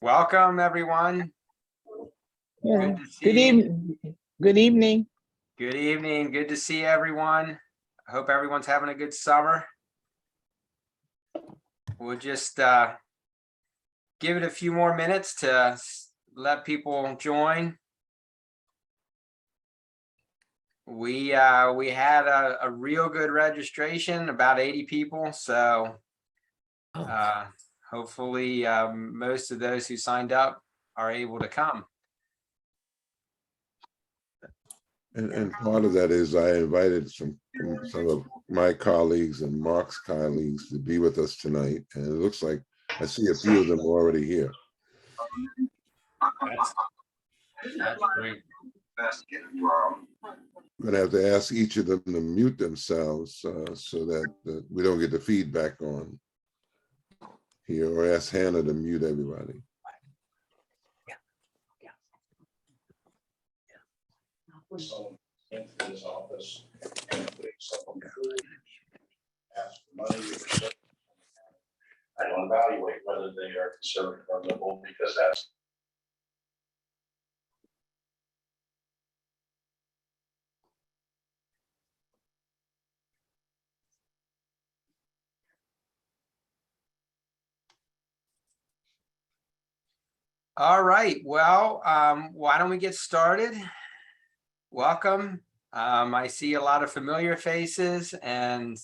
Welcome, everyone. Yeah. Good to see Good you. evening. Good evening. Good evening. Good to see everyone. I hope everyone's having a good summer. We'll just give it a few more minutes to let people join. We had a real good registration, about 80 people. So hopefully most of those who signed up are able to come. And part of that is I invited some of my colleagues and Mark's colleagues to be with us tonight. And it looks like I see a few of them already here. That's great. I'm going to have to ask each of them to mute themselves so that we don't get the feedback on here, or ask Hannah to mute everybody. Someone into this office and putting someone through, ask for money, I don't evaluate whether they are conservative or liberal, because that's All right. Well, why don't we get started? Welcome. I see a lot of familiar faces and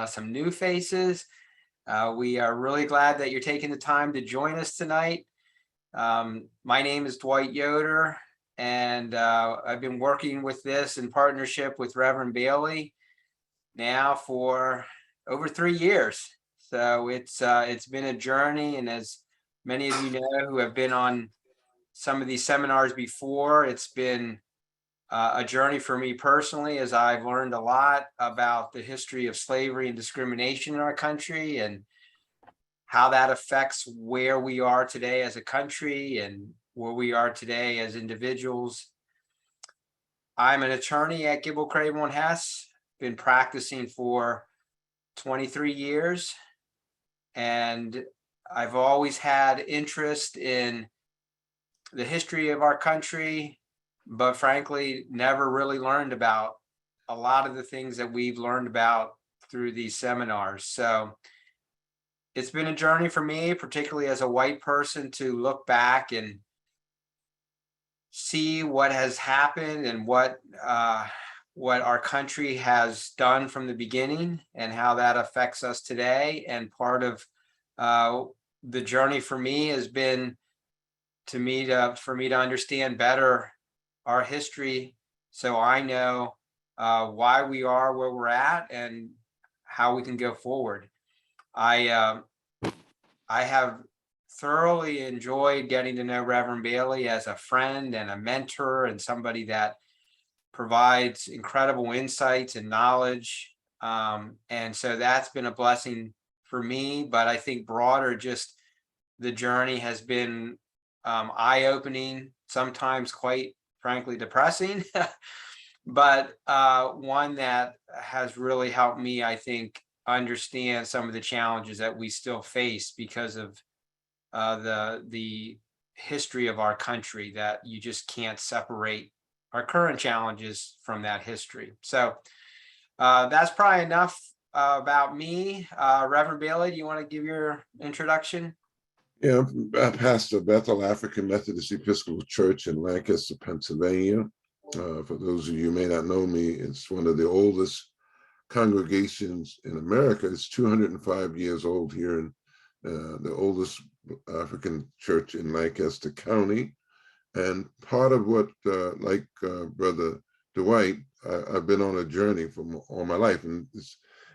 some new faces. We are really glad that you're taking the time to join us tonight. My name is Dwight Yoder, and I've been working with this in partnership with Reverend Bailey now for over 3 years. So it's been a journey, and as many of you know who have been on some of these seminars before, it's been a journey for me personally, as I've learned a lot about the history of slavery and discrimination in our country and how that affects where we are today as a country and where we are today as individuals. I'm an attorney at Gibbel Kraybill Hess, been practicing for 23 years, and I've always had interest in the history of our country, but frankly, never really learned about a lot of the things that we've learned about through these seminars. So it's been a journey for me, particularly as a white person, to look back and see what has happened and what our country has done from the beginning and how that affects us today. And part of the journey for me has been for me to understand better our history, so I know why we are where we're at and how we can go forward. I have thoroughly enjoyed getting to know Reverend Bailey as a friend and a mentor and somebody that provides incredible insights and knowledge. And so that's been a blessing for me, but I think broader, just the journey has been eye-opening, sometimes quite frankly depressing, but one that has really helped me, I think, understand some of the challenges that we still face because of the history of our country, that you just can't separate our current challenges from that history. So that's probably enough about me. Reverend Bailey, do you want to give your introduction? Yeah, I'm pastor Bethel African Methodist Episcopal Church in Lancaster, Pennsylvania. For those of you who may not know me, it's one of the oldest congregations in America. It's 205 years old here in the oldest African church in Lancaster County. And part of what, like Brother Dwight, I've been on a journey for all my life. And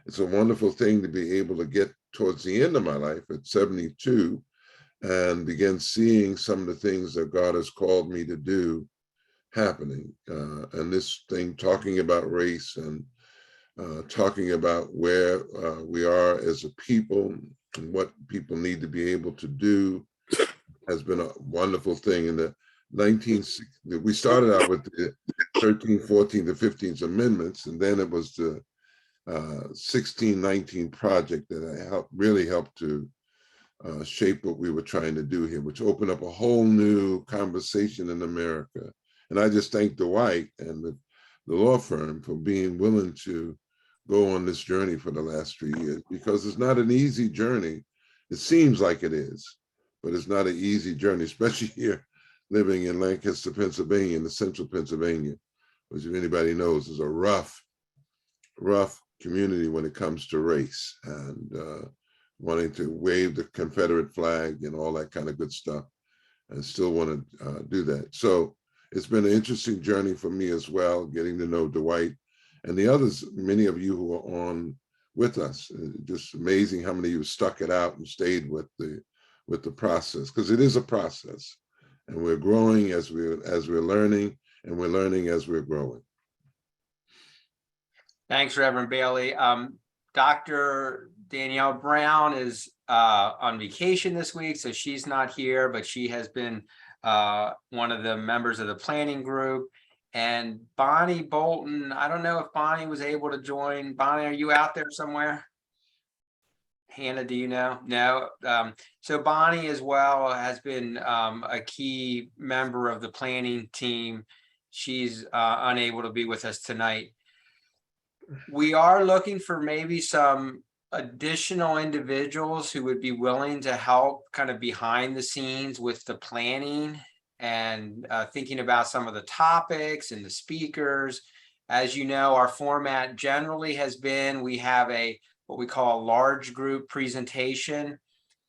it's a wonderful thing to be able to get towards the end of my life at 72 and begin seeing some of the things that God has called me to do happening. And this thing, talking about race and talking about where we are as a people and what people need to be able to do, has been a wonderful thing. In the 1960s, we started out with the 13th, 14th, and 15th Amendments, and then it was the 1619 project that really helped to shape what we were trying to do here, which opened up a whole new conversation in America. And I just thank Dwight and the law firm for being willing to go on this journey for the last 3 years, because it's not an easy journey. It seems like it is, but it's not an easy journey, especially here living in Lancaster, Pennsylvania, in the central Pennsylvania, which, if anybody knows, is a rough community when it comes to race and wanting to wave the Confederate flag and all that kind of good stuff, and still want to do that. So it's been an interesting journey for me as well, getting to know Dwight and the others, many of you who are on with us. Just amazing how many of you stuck it out and stayed with the process, because it is a process, and we're growing as we're learning, and we're learning as we're growing. Thanks, Reverend Bailey. Dr. Danielle Brown is on vacation this week, so she's not here, but she has been one of the members of the planning group. And Bonnie Bolton, I don't know if Bonnie was able to join. Bonnie, are you out there somewhere? Hannah, do you know? No. So Bonnie as well has been a key member of the planning team. She's unable to be with us tonight. We are looking for maybe some additional individuals who would be willing to help kind of behind the scenes with the planning and thinking about some of the topics and the speakers. As you know, our format generally has been, we have what we call a large group presentation,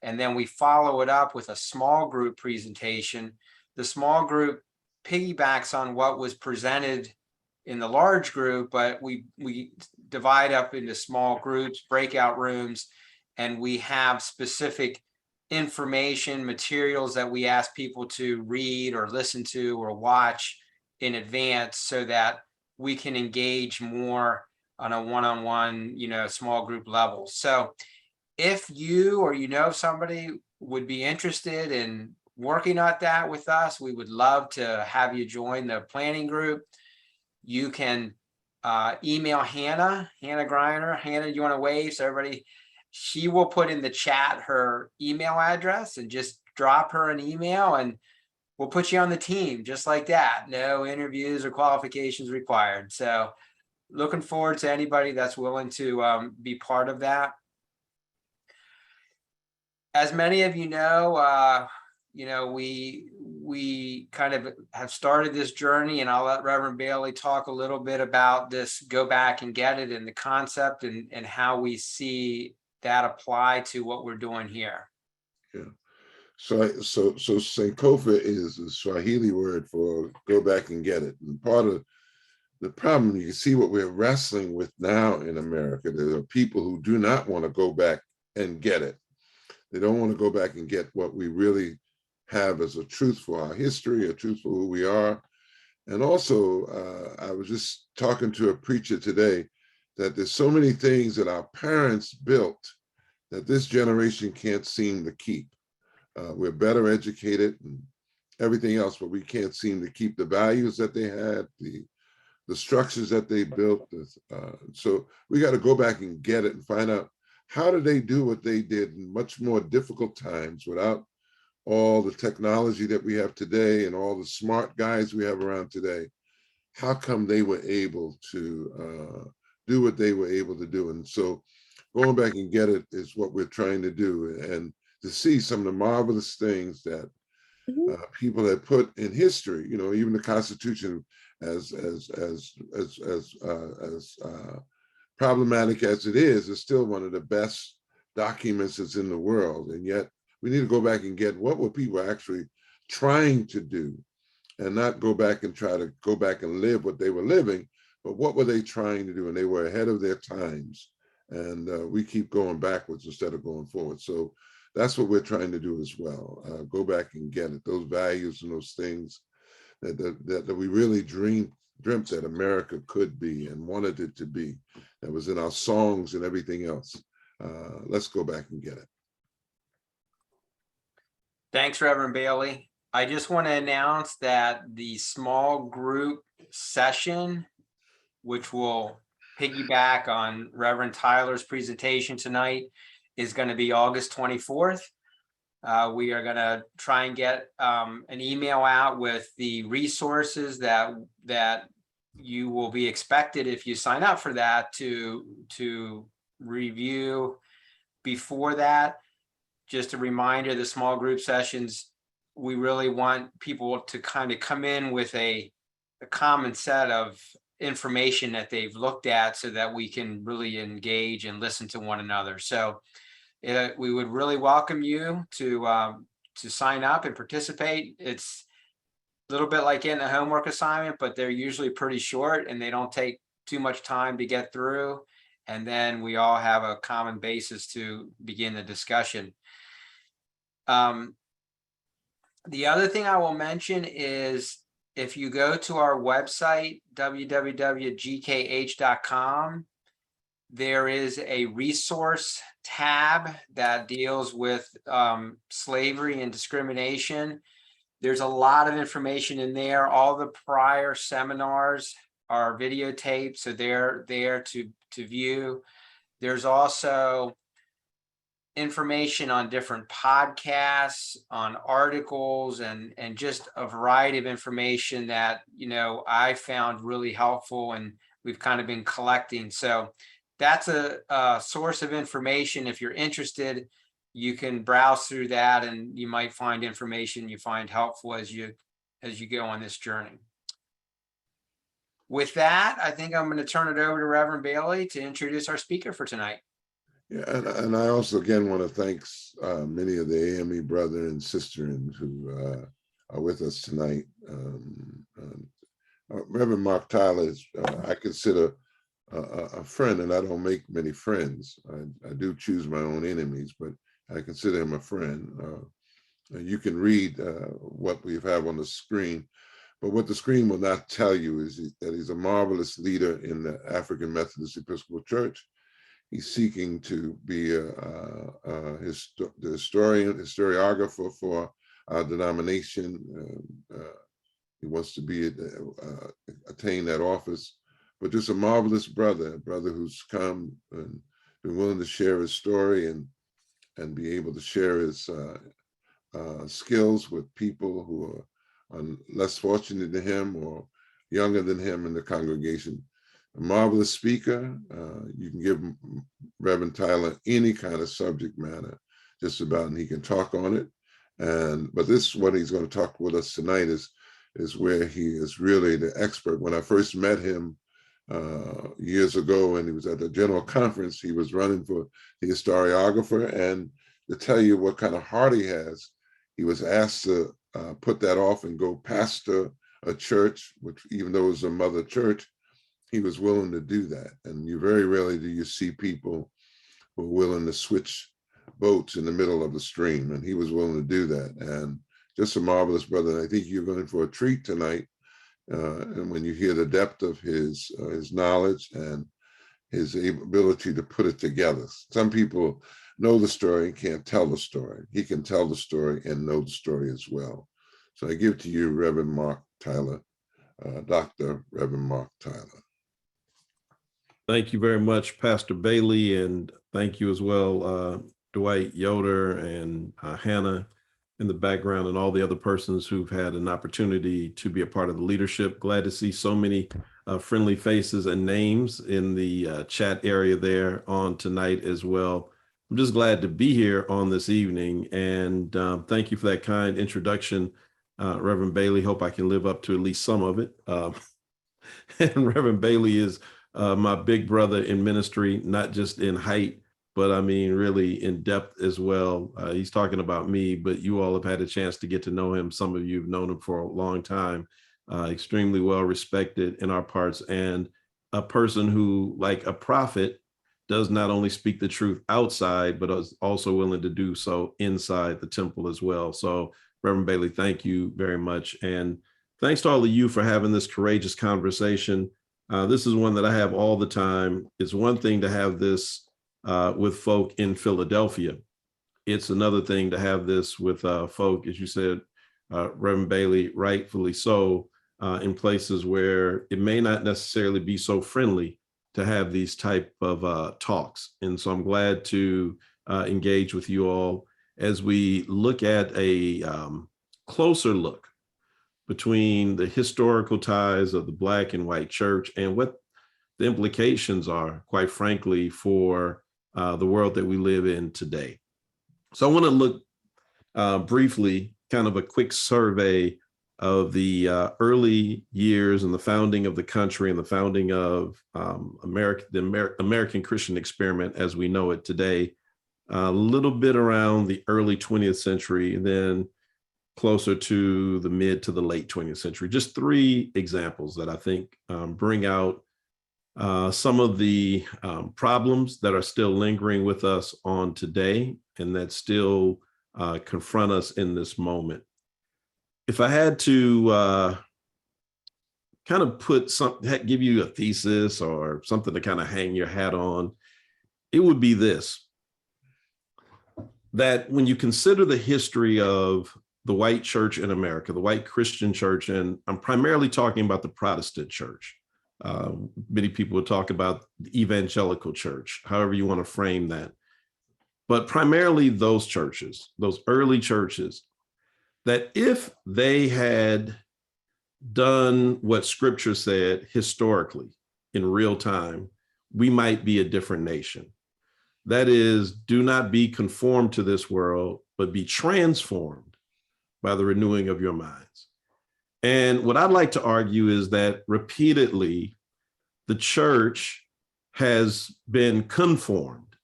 and then we follow it up with a small group presentation. The small group piggybacks on what was presented in the large group, but we divide up into small groups, breakout rooms, and we have specific information, materials that we ask people to read or listen to or watch in advance, so that we can engage more on a one-on-one, small group level. So if you or somebody would be interested in working on that with us, we would love to have you join the planning group. You can email Hannah Greiner. Hannah, you want to wave so everybody? She will put in the chat her email address, and just drop her an email and we'll put you on the team just like that. No interviews or qualifications required. So looking forward to anybody that's willing to be part of that. As many of you know, we kind of have started this journey, and I'll let Reverend Bailey talk a little bit about this go back and get it, and the concept and how we see that apply to what we're doing here. Yeah. So Sankofa is the Swahili word for go back and get it. And part of the problem, you can see what we're wrestling with now in America. There are people who do not want to go back and get it. They don't want to go back and get what we really have as a truth for our history, a truth for who we are. And also, I was just talking to a preacher today that there's so many things that our parents built that this generation can't seem to keep. We're better educated and everything else, but we can't seem to keep the values that they had, the structures that they built. So we got to go back and get it and find out, how did they do what they did in much more difficult times without all the technology that we have today and all the smart guys we have around today? How come they were able to do what they were able to do? And so going back and get it is what we're trying to do, and to see some of the marvelous things that people have put in history. Even the Constitution, as problematic as it is still one of the best documents that's in the world. And yet we need to go back and get what were people actually trying to do, and not go back and try to go back and live what they were living, but what were they trying to do? And they were ahead of their times. And we keep going backwards instead of going forward. So that's what we're trying to do as well. Go back and get it. Those values and those things that we really dreamt that America could be and wanted it to be. That was in our songs and everything else. Let's go back and get it. Thanks, Reverend Bailey. I just want to announce that the small group session, which will piggyback on Reverend Tyler's presentation tonight is going to be August 24th. We are going to try and get an email out with the resources that you will be expected if you sign up for that to review before that. Just a reminder, the small group sessions, we really want people to kind of come in with a common set of information that they've looked at so that we can really engage and listen to one another. So we would really welcome you to sign up and participate. It's a little bit like getting a homework assignment, but they're usually pretty short and they don't take too much time to get through. And then we all have a common basis to begin the discussion. The other thing I will mention is if you go to our website, www.gkh.com, there is a resource tab that deals with slavery and discrimination. There's a lot of information in there. All the prior seminars are videotaped, so they're there to view. There's also information on different podcasts, on articles, and just a variety of information that, you know, I found really helpful and we've kind of been collecting. So that's a source of information. If you're interested, you can browse through that and you might find information you find helpful as you go on this journey. With that, I think I'm going to turn it over to Reverend Bailey to introduce our speaker for tonight. Yeah, and I also again want to thank many of the AME brother and sister who are with us tonight. Reverend Mark Tyler is, I consider a friend, and I don't make many friends. I do choose my own enemies, but I consider him a friend. You can read what we have on the screen, but what the screen will not tell you is that he's a marvelous leader in the African Methodist Episcopal Church. He's seeking to be the historiographer for our denomination. He wants to be attain that office, but just a marvelous brother, a brother who's come and been willing to share his story and be able to share his skills with people who are less fortunate than him or younger than him in the congregation. A marvelous speaker. You can give Reverend Tyler any kind of subject matter, just about, and he can talk on it. But this, what he's going to talk with us tonight is where he is really the expert. When I first met him years ago, and he was at the general conference, he was running for the historiographer. And to tell you what kind of heart he has, he was asked to put that off and go pastor a church, which even though it was a mother church, he was willing to do that. And you very rarely do you see people who are willing to switch boats in the middle of the stream. And he was willing to do that. And just a marvelous brother. And I think you're going for a treat tonight. And when you hear the depth of his knowledge and his ability to put it together. Some people know the story and can't tell the story. He can tell the story and know the story as well. So I give to you, Reverend Mark Tyler, Dr. Reverend Mark Tyler. Thank you very much, Pastor Bailey, and thank you as well, Dwight Yoder and Hannah in the background and all the other persons who've had an opportunity to be a part of the leadership. Glad to see so many friendly faces and names in the chat area there on tonight as well. I'm just glad to be here on this evening, and thank you for that kind introduction, Reverend Bailey. Hope I can live up to at least some of it. And Reverend Bailey is my big brother in ministry, not just in height, but I mean, really in depth as well. He's talking about me, but you all have had a chance to get to know him. Some of you have known him for a long time, extremely well respected in our parts, and a person who, like a prophet, does not only speak the truth outside, but is also willing to do so inside the temple as well. So Reverend Bailey, thank you very much. And thanks to all of you for having this courageous conversation. This is one that I have all the time. It's one thing to have this with folk in Philadelphia. It's another thing to have this with folk, as you said, Reverend Bailey, rightfully so, in places where it may not necessarily be so friendly to have these type of talks. And so I'm glad to engage with you all as we look at a closer look between the historical ties of the Black and white church and what the implications are, quite frankly, for the world that we live in today. So I want to look briefly, kind of a quick survey of the early years and the founding of the country and the founding of the American Christian experiment as we know it today, a little bit around the early 20th century, and then closer to the mid to the late 20th century. Just 3 examples that I think bring out some of the problems that are still lingering with us on today and that still confront us in this moment. If I had to kind of give you a thesis or something to kind of hang your hat on, it would be this: that when you consider the history of the white church in America, the white Christian church, and I'm primarily talking about the Protestant church. Many people would talk about the evangelical church, however you want to frame that. But primarily those churches, those early churches, that if they had done what scripture said historically in real time, we might be a different nation. That is, do not be conformed to this world, but be transformed by the renewing of your minds. And what I'd like to argue is that repeatedly, the church has been conformed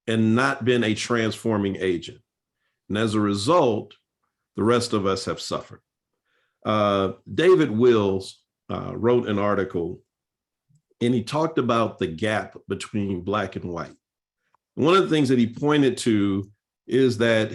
and not been a transforming agent. And as a result, the rest of us have suffered. David Wills wrote an article, and he talked about the gap between Black and white. One of the things that he pointed to is that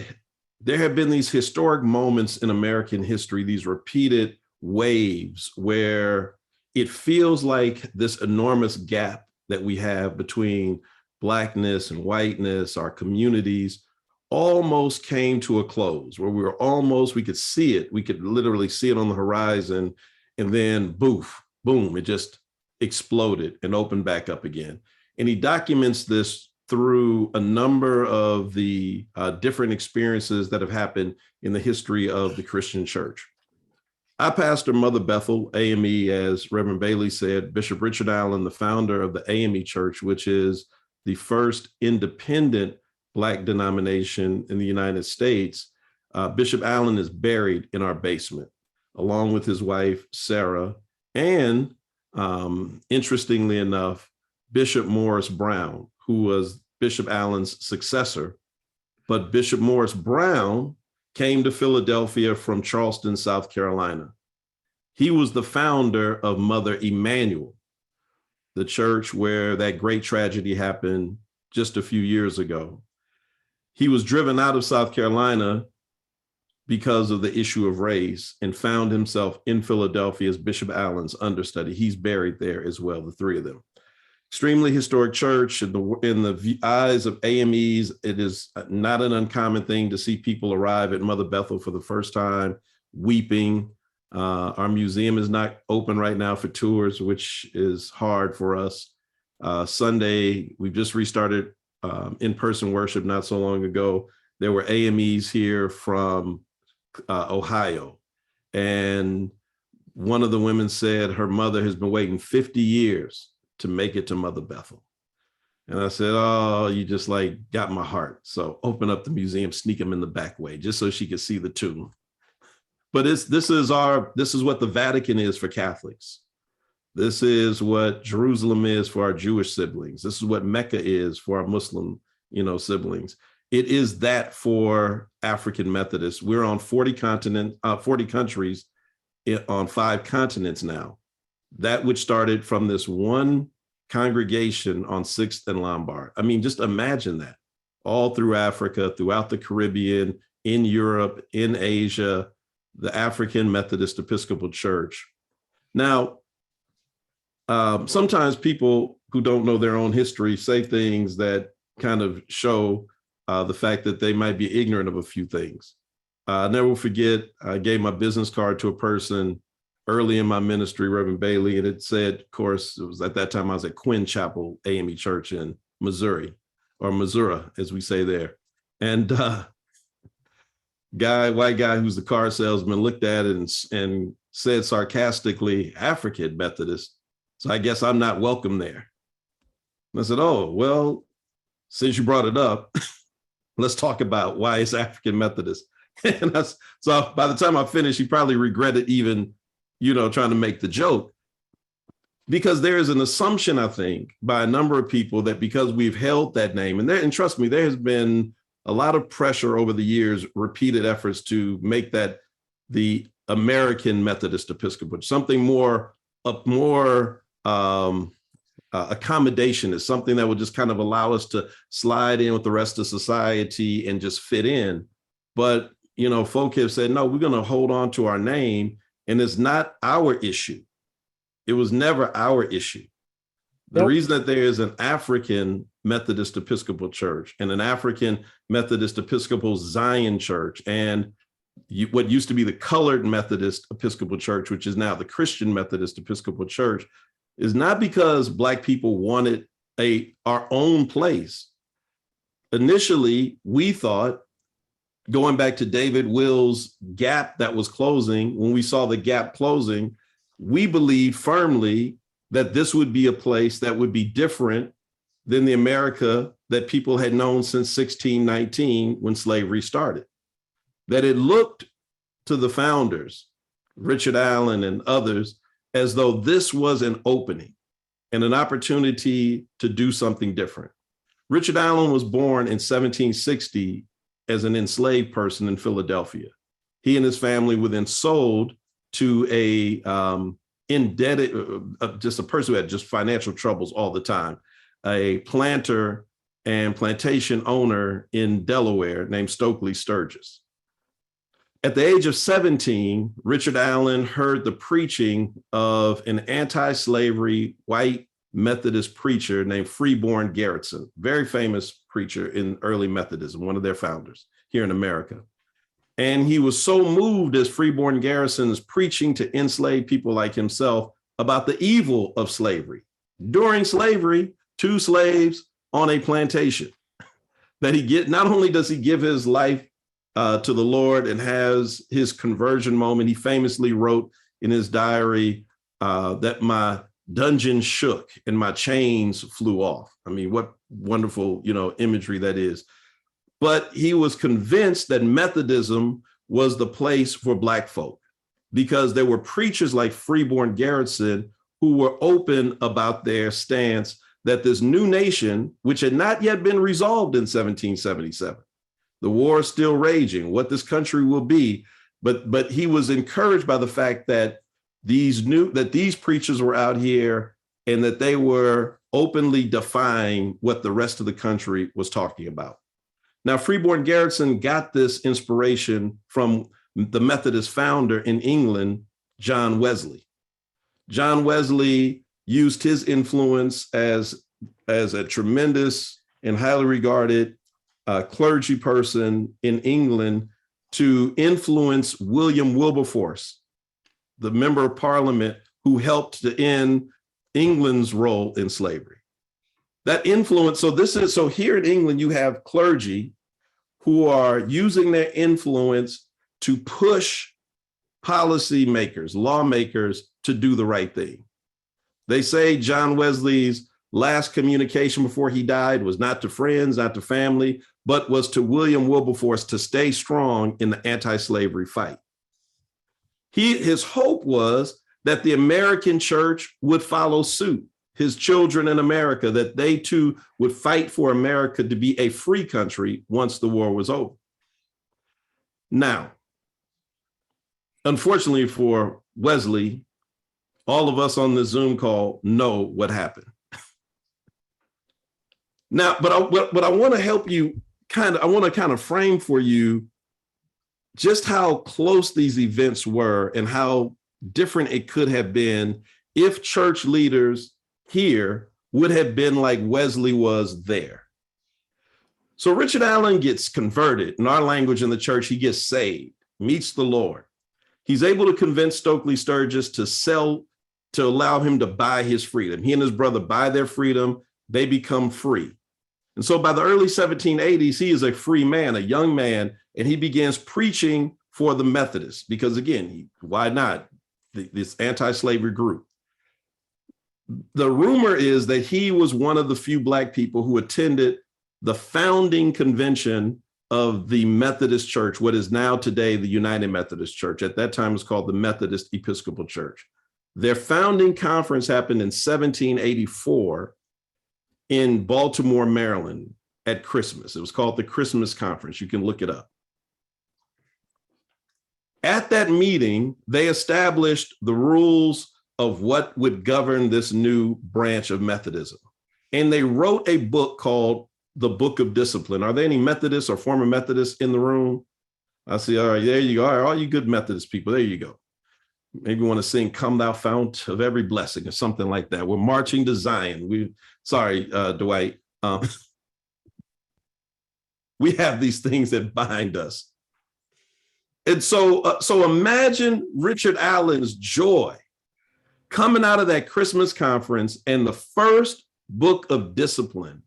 there have been these historic moments in American history, these repeated waves where it feels like this enormous gap that we have between Blackness and whiteness, our communities, almost came to a close, where we could see it. We could literally see it on the horizon, and then boom, it just exploded and opened back up again. And he documents this through a number of the different experiences that have happened in the history of the Christian church. I pastor Mother Bethel, AME, as Reverend Bailey said. Bishop Richard Allen, the founder of the AME Church, which is the first independent Black denomination in the United States. Bishop Allen is buried in our basement, along with his wife, Sarah, and interestingly enough, Bishop Morris Brown, who was Bishop Allen's successor. But Bishop Morris Brown came to Philadelphia from Charleston, South Carolina. He was the founder of Mother Emanuel, the church where that great tragedy happened just a few years ago. He was driven out of South Carolina because of the issue of race and found himself in Philadelphia as Bishop Allen's understudy. He's buried there as well, the 3 of them. Extremely historic church. In the eyes of AMEs, it is not an uncommon thing to see people arrive at Mother Bethel for the first time, weeping. Our museum is not open right now for tours, which is hard for us. Sunday, we've just restarted in-person worship not so long ago. There were AMEs here from Ohio. And one of the women said her mother has been waiting 50 years to make it to Mother Bethel. And I said, oh, you just like got my heart. So open up the museum, sneak them in the back way, just so she could see the tomb. But this is what the Vatican is for Catholics. This is what Jerusalem is for our Jewish siblings. This is what Mecca is for our Muslim, siblings. It is that for African Methodists. We're on 40 countries on 5 continents now. That which started from this one congregation on 6th and Lombard. I mean, just imagine that. All through Africa, throughout the Caribbean, in Europe, in Asia, the African Methodist Episcopal Church. Now, sometimes people who don't know their own history say things that kind of show the fact that they might be ignorant of a few things. I'll never forget, I gave my business card to a person early in my ministry, Reverend Bailey, and it said, of course, it was at that time I was at Quinn Chapel AME Church in Missouri, or Missouri, as we say there. And white guy who's the car salesman looked at it and said sarcastically, African Methodist. So I guess I'm not welcome there. And I said, oh, well, since you brought it up, let's talk about why it's African Methodist. And so by the time I finished, he probably regretted even, trying to make the joke, because there is an assumption, I think, by a number of people that because we've held that name, and trust me, there has been a lot of pressure over the years, repeated efforts to make that the American Methodist Episcopal, something more accommodation, is something that would just kind of allow us to slide in with the rest of society and just fit in. But, folk have said, no, we're going to hold on to our name, and it's not our issue. It was never our issue. The reason that there is an African Methodist Episcopal Church and an African Methodist Episcopal Zion Church and what used to be the Colored Methodist Episcopal Church, which is now the Christian Methodist Episcopal Church, is not because Black people wanted our own place. Initially, we thought, going back to David Will's gap that was closing, when we saw the gap closing, we believed firmly that this would be a place that would be different than the America that people had known since 1619 when slavery started. That it looked to the founders, Richard Allen and others, as though this was an opening and an opportunity to do something different. Richard Allen was born in 1760 as an enslaved person in Philadelphia. He and his family were then sold to a just a person who had just financial troubles all the time, a planter and plantation owner in Delaware named Stokely Sturgis. At the age of 17, Richard Allen heard the preaching of an anti-slavery white Methodist preacher named Freeborn Garrison, very famous preacher in early Methodism, one of their founders here in America. And he was so moved as Freeborn Garrison's preaching to enslaved people like himself about the evil of slavery. During slavery, 2 slaves on a plantation, that not only does he give his life to the Lord and has his conversion moment. He famously wrote in his diary that my dungeon shook and my chains flew off. I mean, what wonderful, imagery that is. But he was convinced that Methodism was the place for Black folk because there were preachers like Freeborn Garrison who were open about their stance that this new nation, which had not yet been resolved in 1777, the war is still raging, what this country will be. But he was encouraged by the fact that these preachers were out here and that they were openly defying what the rest of the country was talking about. Now, Freeborn Garrison got this inspiration from the Methodist founder in England, John Wesley. John Wesley used his influence as a tremendous and highly regarded clergy person in England to influence William Wilberforce, the member of parliament who helped to end England's role in slavery. That influence, so here in England, you have clergy who are using their influence to push policymakers, lawmakers to do the right thing. They say John Wesley's last communication before he died was not to friends, not to family, but was to William Wilberforce to stay strong in the anti-slavery fight. His hope was that the American church would follow suit, his children in America, that they too would fight for America to be a free country once the war was over. Now, unfortunately for Wesley, all of us on the Zoom call know what happened. Now, but I want to help you I want to frame for you just how close these events were and how different it could have been if church leaders here would have been like Wesley was there. So Richard Allen gets converted. In our language in the church, he gets saved, meets the Lord. He's able to convince Stokely Sturgis to allow him to buy his freedom. He and his brother buy their freedom. They become free. And so by the early 1780s, he is a free man, a young man, and he begins preaching for the Methodists because, again, why not? This anti-slavery group. The rumor is that he was one of the few Black people who attended the founding convention of the Methodist Church, what is now today the United Methodist Church. At that time, it was called the Methodist Episcopal Church. Their founding conference happened in 1784 in Baltimore, Maryland at Christmas. It was called the Christmas Conference. You can look it up. At that meeting, they established the rules of what would govern this new branch of Methodism. And they wrote a book called The Book of Discipline. Are there any Methodists or former Methodists in the room? I see, all right, there you go. All right, all you good Methodist people, there you go. Maybe you want to sing Come Thou Fount of Every Blessing or something like that. We're marching to Zion. Sorry, Dwight. We have these things that bind us. And so imagine Richard Allen's joy coming out of that Christmas conference and the first book of discipline,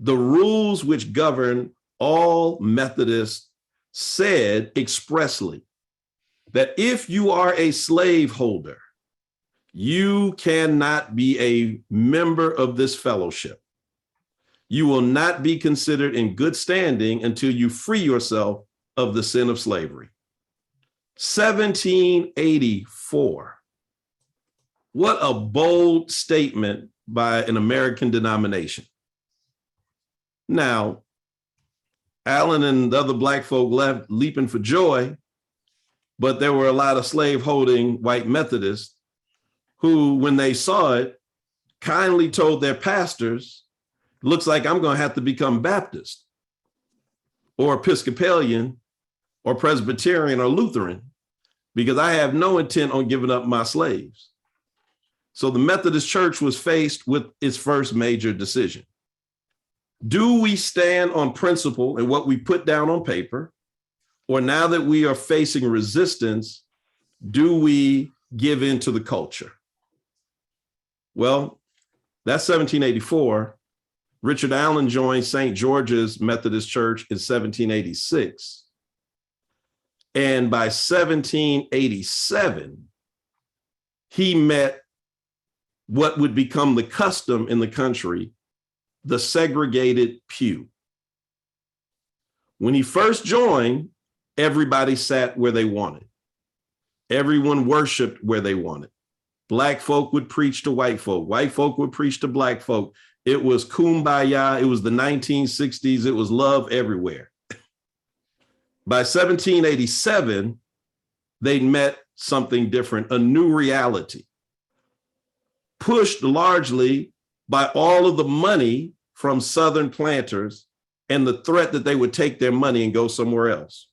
the rules which govern all Methodists, said expressly that if you are a slaveholder, you cannot be a member of this fellowship. You will not be considered in good standing until you free yourself of the sin of slavery. 1784. What a bold statement by an American denomination. Now, Allen and the other Black folk left leaping for joy, but there were a lot of slave-holding white Methodists who, when they saw it, kindly told their pastors, looks like I'm going to have to become Baptist or Episcopalian or Presbyterian or Lutheran because I have no intent on giving up my slaves. So the Methodist Church was faced with its first major decision. Do we stand on principle and what we put down on paper? Or now that we are facing resistance, do we give in to the culture? Well, that's 1784. Richard Allen joined St. George's Methodist Church in 1786. And by 1787, he met what would become the custom in the country, the segregated pew. When he first joined, everybody sat where they wanted. Everyone worshiped where they wanted. Black folk would preach to white folk. White folk would preach to Black folk. It was kumbaya. It was the 1960s. It was love everywhere. By 1787, they met something different, a new reality, pushed largely by all of the money from Southern planters and the threat that they would take their money and go somewhere else.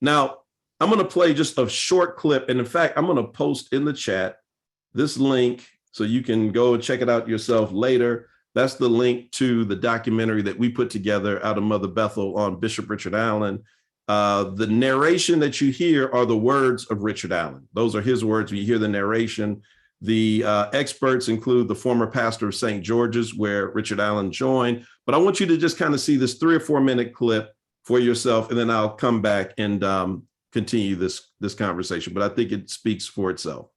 Now, I'm going to play just a short clip. And in fact, I'm going to post in the chat this link so you can go check it out yourself later. That's the link to the documentary that we put together out of Mother Bethel on Bishop Richard Allen. The narration that you hear are the words of Richard Allen. Those are his words. When you hear the narration, the experts include the former pastor of St. George's, where Richard Allen joined. But I want you to just kind of see this 3 or 4 minute clip for yourself, and then I'll come back and continue this conversation. But I think it speaks for itself.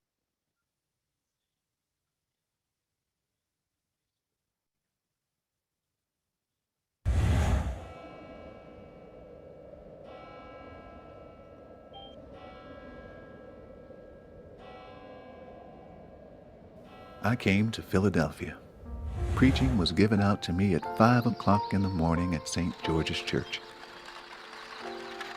I came to Philadelphia. Preaching was given out to me at 5 o'clock in the morning at St. George's Church.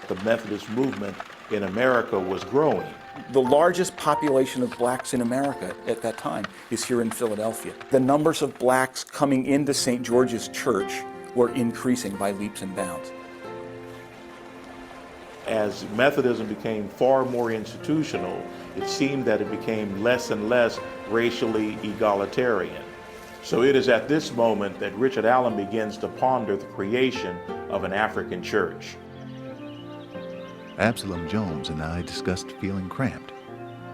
The Methodist movement in America was growing. The largest population of blacks in America at that time is here in Philadelphia. The numbers of blacks coming into St. George's Church were increasing by leaps and bounds. As Methodism became far more institutional, it seemed that it became less and less racially egalitarian. So it is at this moment that Richard Allen begins to ponder the creation of an African church. Absalom Jones and I discussed feeling cramped,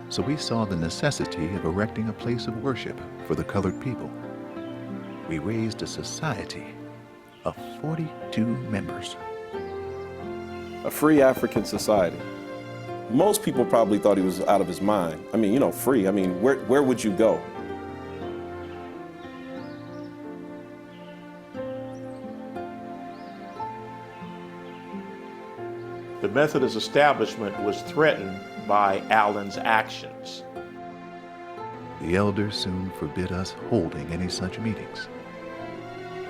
so we saw the necessity of erecting a place of worship for the colored people. We raised a society of 42 members. A free African society. Most people probably thought he was out of his mind. I mean, you know, free. I mean, where would you go? The Methodist establishment was threatened by Allen's actions. The elders soon forbid us holding any such meetings.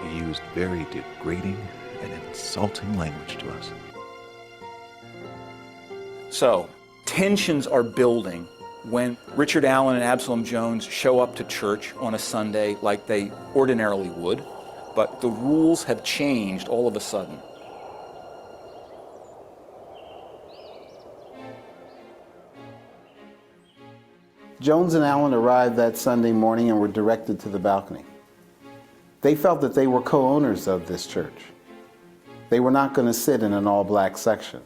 He used very degrading and insulting language to us. So, tensions are building when Richard Allen and Absalom Jones show up to church on a Sunday like they ordinarily would, but the rules have changed all of a sudden. Jones and Allen arrived that Sunday morning and were directed to the balcony. They felt that they were co-owners of this church. They were not going to sit in an all-black section.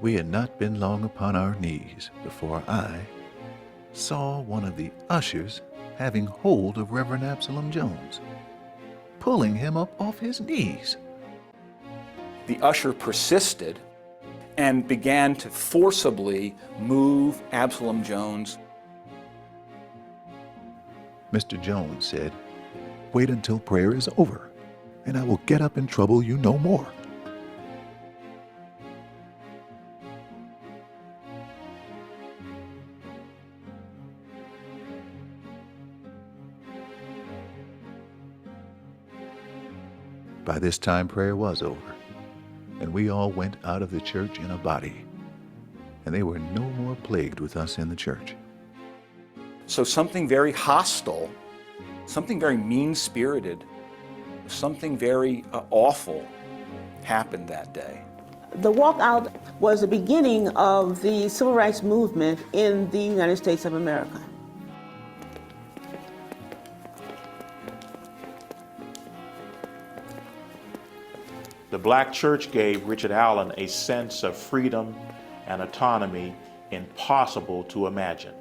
We had not been long upon our knees before I saw one of the ushers having hold of Reverend Absalom Jones, pulling him up off his knees. The usher persisted and began to forcibly move Absalom Jones. Mr. Jones said, "Wait until prayer is over, and I will get up and trouble you no more." By this time, prayer was over, and we all went out of the church in a body, and they were no more plagued with us in the church. So something very hostile, something very mean-spirited, something very awful happened that day. The walkout was the beginning of the civil rights movement in the United States of America. The black church gave Richard Allen a sense of freedom and autonomy impossible to imagine.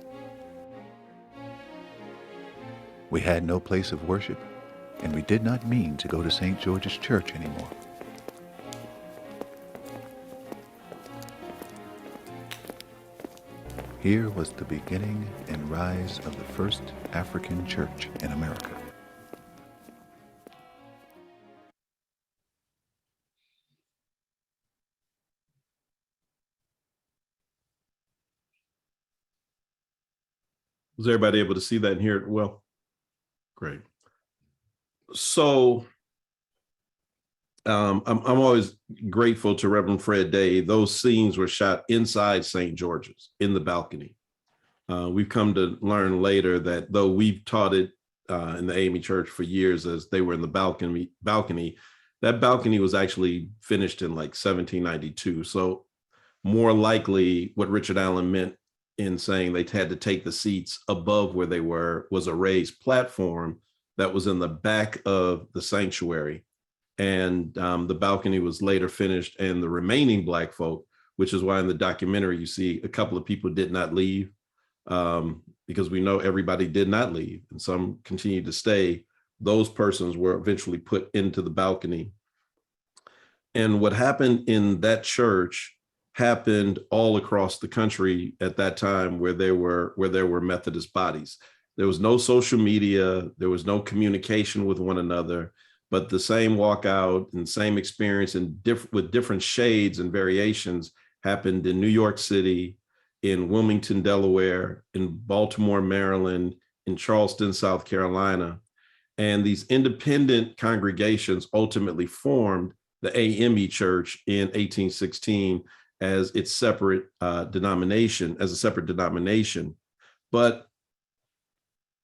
We had no place of worship, and we did not mean to go to St. George's Church anymore. Here was the beginning and rise of the first African church in America. Was everybody able to see that and hear it well? Great. So I'm always grateful to Reverend Fred Day. Those scenes were shot inside St. George's in the balcony. We've come to learn later that though we've taught it in the AME Church for years as they were in the balcony, that balcony was actually finished in like 1792. So more likely what Richard Allen meant in saying they had to take the seats above where they were was a raised platform that was in the back of the sanctuary. And the balcony was later finished, and the remaining Black folk, which is why in the documentary you see a couple of people did not leave, because we know everybody did not leave and some continued to stay. Those persons were eventually put into the balcony. And what happened in that church happened all across the country at that time where there were Methodist bodies. There was no social media, there was no communication with one another, but the same walkout and same experience and with different shades and variations happened in New York City, in Wilmington, Delaware, in Baltimore, Maryland, in Charleston, South Carolina. And these independent congregations ultimately formed the AME Church in 1816 as its separate denomination, as a separate denomination. But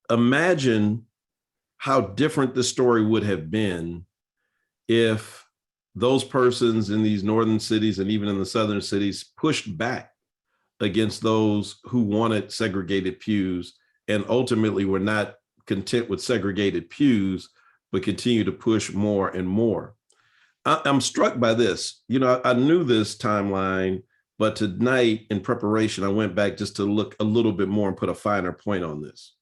imagine how different the story would have been if those persons in these northern cities and even in the southern cities pushed back against those who wanted segregated pews and ultimately were not content with segregated pews, but continue to push more and more. I'm struck by this. You know, I knew this timeline, but tonight in preparation, I went back just to look a little bit more and put a finer point on this.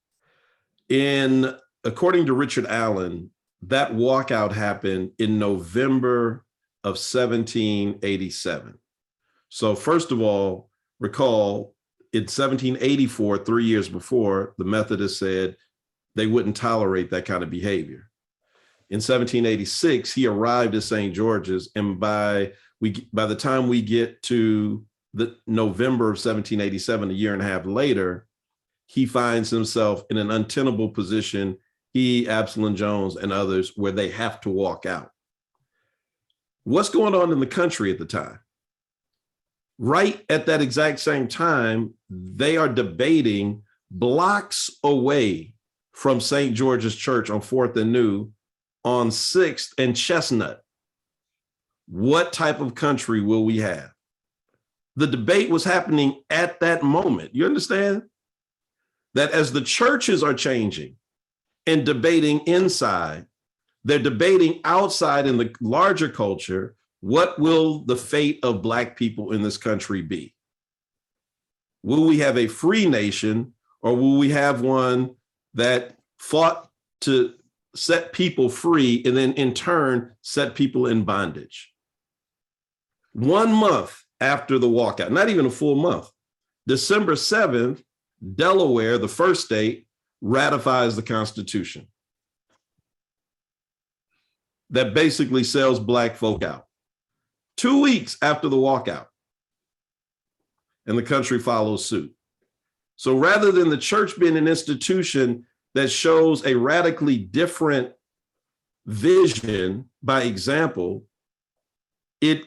According to Richard Allen, that walkout happened in November of 1787. So first of all, recall in 1784, 3 years before, the Methodists said they wouldn't tolerate that kind of behavior. In 1786, he arrived at St. George's, and by the time we get to the November of 1787, a year and a half later, he finds himself in an untenable position, he, Absalom Jones, and others, where they have to walk out. What's going on in the country at the time? Right at that exact same time, they are debating blocks away from St. George's Church on 4th and New, on 6th and Chestnut. What type of country will we have? The debate was happening at that moment. You understand? That as the churches are changing and debating inside, they're debating outside in the larger culture. What will the fate of Black people in this country be? Will we have a free nation, or will we have one that fought to set people free and then in turn set people in bondage? 1 month after the walkout, not even a full month, December 7th, Delaware, the first state, ratifies the Constitution that basically sells Black folk out. 2 weeks after the walkout, and the country follows suit. So rather than the church being an institution that shows a radically different vision by example, it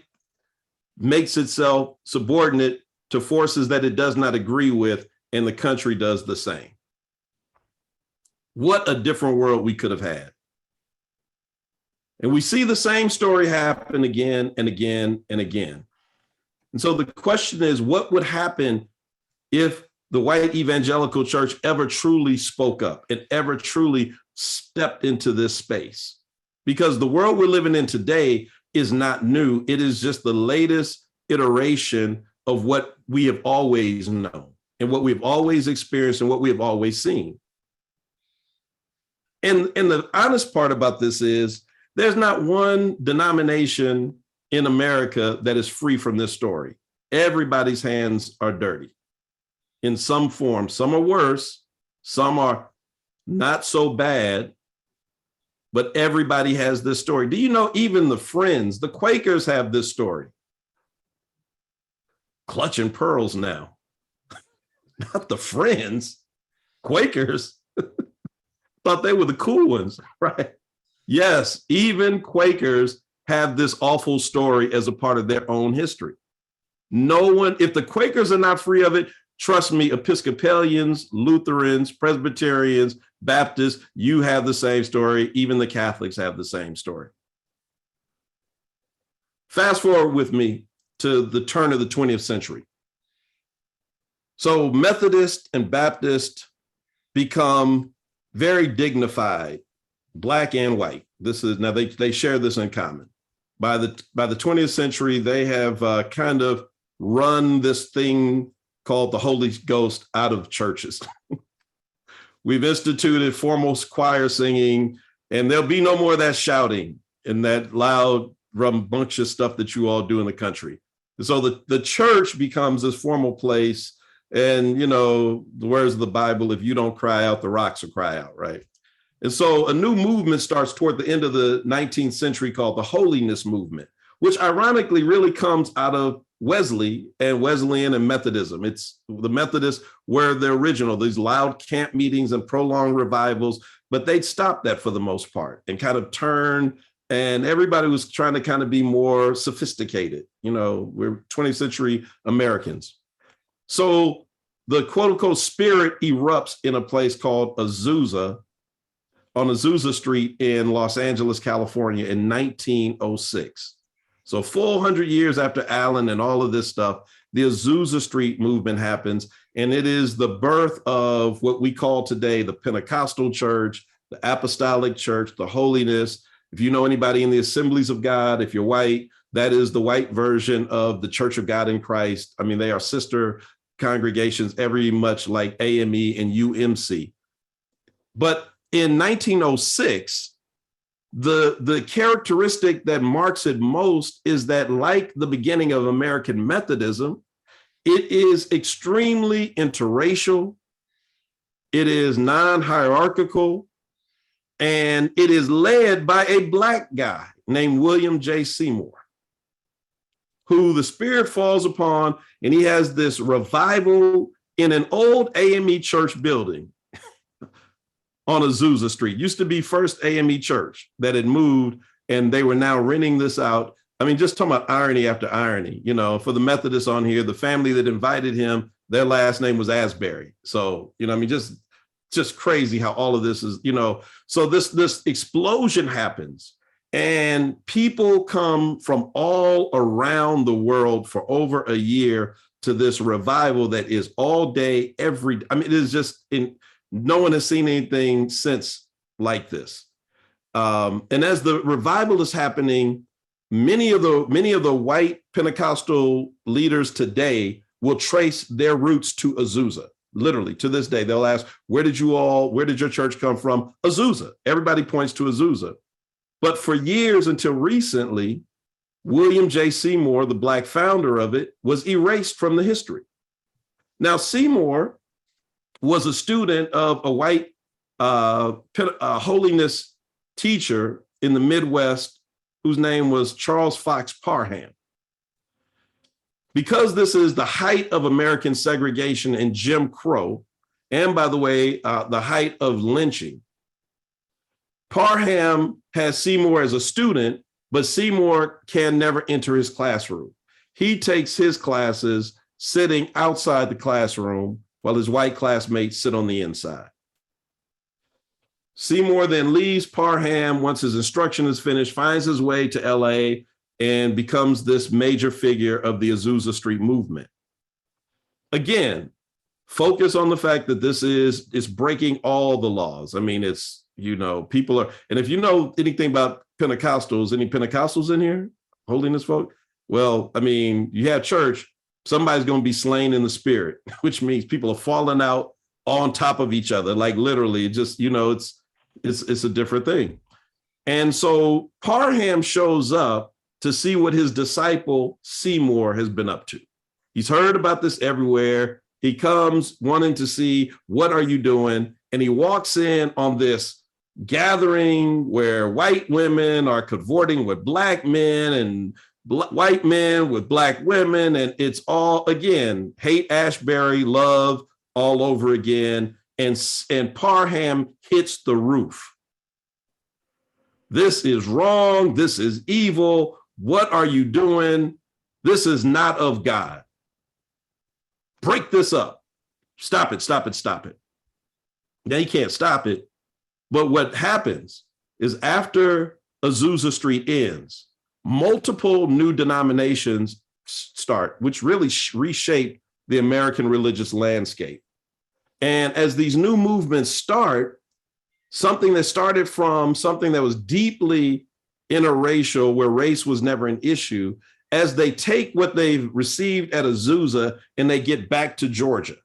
makes itself subordinate to forces that it does not agree with, and the country does the same. What a different world we could have had. And we see the same story happen again and again and again. And so the question is, what would happen if the white evangelical church ever truly spoke up and ever truly stepped into this space? Because the world we're living in today is not new. It is just the latest iteration of what we have always known and what we've always experienced and what we have always seen. And the honest part about this is there's not one denomination in America that is free from this story. Everybody's hands are dirty in some form. Some are worse, some are not so bad, but everybody has this story. Do you know even the Friends, the Quakers have this story? Clutching pearls now. Not the Friends, Quakers. Thought they were the cool ones, right? Yes, even Quakers have this awful story as a part of their own history. No one, if the Quakers are not free of it, trust me, Episcopalians, Lutherans, Presbyterians, Baptists, you have the same story. Even the Catholics have the same story. Fast forward with me to the turn of the 20th century. So Methodist and Baptist become very dignified, Black and white. This is now they share this in common. By the 20th century, they have kind of run this thing called the Holy Ghost out of churches. We've instituted formal choir singing, and there'll be no more of that shouting and that loud, rambunctious stuff that you all do in the country. And so the church becomes this formal place. And, you know, the words of the Bible, if you don't cry out, the rocks will cry out, right? And so a new movement starts toward the end of the 19th century called the Holiness Movement, which ironically really comes out of Wesley and Wesleyan and Methodism. It's the Methodists were the original, these loud camp meetings and prolonged revivals, but they'd stop that for the most part and kind of turn, and everybody was trying to kind of be more sophisticated. You know, we're 20th century Americans. So the quote unquote spirit erupts in a place called Azusa, on Azusa Street in Los Angeles, California in 1906. So 400 years after Allen and all of this stuff, the Azusa Street movement happens, and it is the birth of what we call today the Pentecostal church, the Apostolic Church, the holiness. If you know anybody in the Assemblies of God, if you're white, that is the white version of the Church of God in Christ. I mean, they are sister congregations, very much like AME and UMC. But in 1906, the characteristic that marks it most is that, like the beginning of American Methodism, it is extremely interracial, it is non-hierarchical, and it is led by a Black guy named William J. Seymour, who the Spirit falls upon, and he has this revival in an old AME church building on Azusa Street. Used to be First AME Church that had moved, and they were now renting this out. I mean, just talking about irony after irony. You know, for the Methodists on here, the family that invited him, their last name was Asbury. So, you know, I mean, just crazy how all of this is, you know. So this explosion happens, and people come from all around the world for over a year to this revival that is all day, every day. I mean, it is just no one has seen anything since like this. And as the revival is happening, many of the white Pentecostal leaders today will trace their roots to Azusa. Literally, to this day, they'll ask, where did your church come from? Azusa. Everybody points to Azusa. But for years until recently, William J. Seymour, the Black founder of it, was erased from the history. Now, Seymour was a student of a white holiness teacher in the Midwest whose name was Charles Fox Parham. Because this is the height of American segregation and Jim Crow, and by the way, the height of lynching, Parham has Seymour as a student, but Seymour can never enter his classroom. He takes his classes sitting outside the classroom while his white classmates sit on the inside. Seymour then leaves Parham once his instruction is finished, finds his way to LA, and becomes this major figure of the Azusa Street movement. Again, focus on the fact that it's breaking all the laws. I mean, it's, you know, people are, and if you know anything about Pentecostals, any Pentecostals in here, holiness folk? Well, I mean, you have church, somebody's going to be slain in the spirit, which means people are falling out on top of each other, like literally, just, you know, it's a different thing. And so Parham shows up to see what his disciple Seymour has been up to. He's heard about this everywhere. He comes wanting to see, what are you doing? And he walks in on this gathering where white women are cavorting with Black men and white men with Black women. And it's all, again, hate Ashbury, love all over again. And Parham hits the roof. This is wrong. This is evil. What are you doing? This is not of God. Break this up. Stop it, stop it, stop it. Now you can't stop it. But what happens is after Azusa Street ends, multiple new denominations start, which really reshape the American religious landscape. And as these new movements start, something that started from something that was deeply interracial, where race was never an issue, as they take what they've received at Azusa and they get back to Georgia,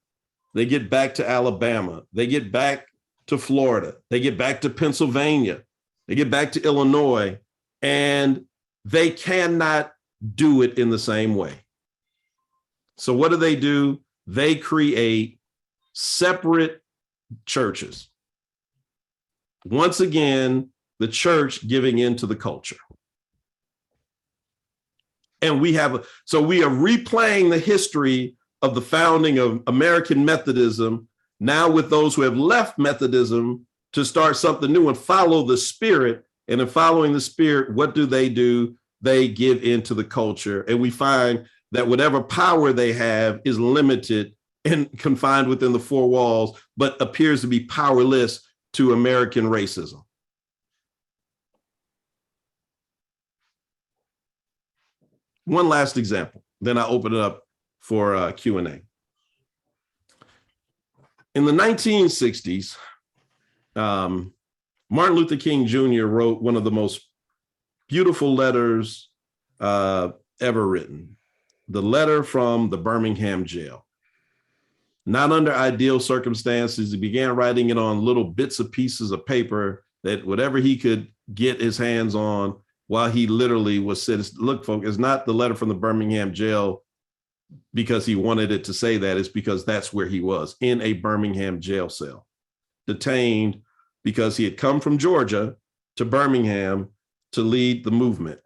they get back to Alabama, they get back to Florida, they get back to Pennsylvania, they get back to Illinois, and they cannot do it in the same way. So what do? They create separate churches. Once again, the church giving in to the culture. And we are replaying the history of the founding of American Methodism, now with those who have left Methodism to start something new and follow the Spirit. And in following the Spirit, what do? They give into the culture. And we find that whatever power they have is limited and confined within the four walls, but appears to be powerless to American racism. one last example, then I open it up for Q&A. In the 1960s, Martin Luther King Jr. wrote one of the most beautiful letters ever written, the letter from the Birmingham jail. Not under ideal circumstances, he began writing it on little bits of pieces of paper that whatever he could get his hands on while he literally was sitting. Look, folks, it's not the letter from the Birmingham jail because he wanted it to say that. It's because that's where he was, in a Birmingham jail cell, detained because he had come from Georgia to Birmingham to lead the movement,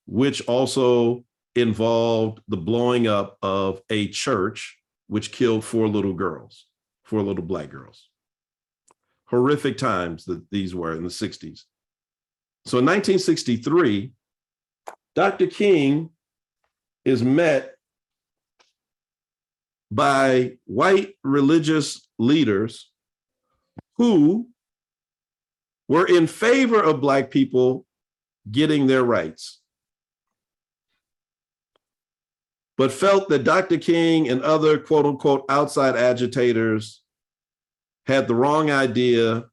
which also involved the blowing up of a church, which killed 4 little girls, 4 little Black girls. Horrific times that these were in the 60s. So in 1963, Dr. King is met by white religious leaders who were in favor of Black people getting their rights, but felt that Dr. King and other quote unquote outside agitators had the wrong idea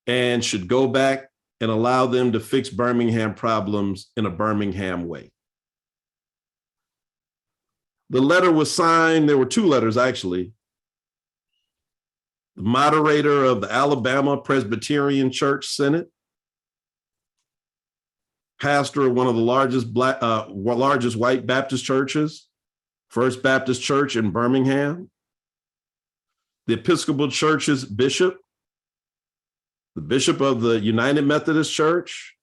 and should go back and allow them to fix Birmingham problems in a Birmingham way. The letter was signed, there were 2 letters actually. The moderator of the Alabama Presbyterian Church Synod, pastor of one of the largest white Baptist churches, First Baptist Church in Birmingham, the Episcopal Church's bishop, the bishop of the United Methodist Church,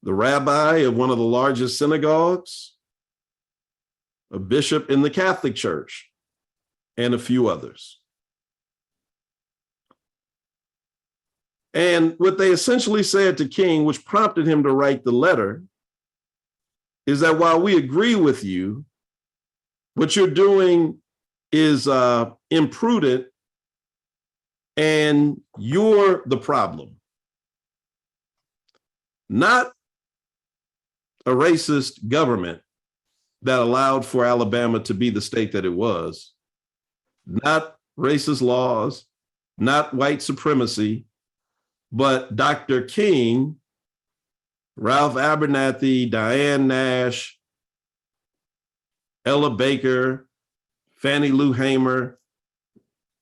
the rabbi of one of the largest synagogues, a bishop in the Catholic Church, and a few others. And what they essentially said to King, which prompted him to write the letter, is that while we agree with you, what you're doing is imprudent and you're the problem. Not a racist government that allowed for Alabama to be the state that it was, not racist laws, not white supremacy, but Dr. King, Ralph Abernathy, Diane Nash, Ella Baker, Fannie Lou Hamer,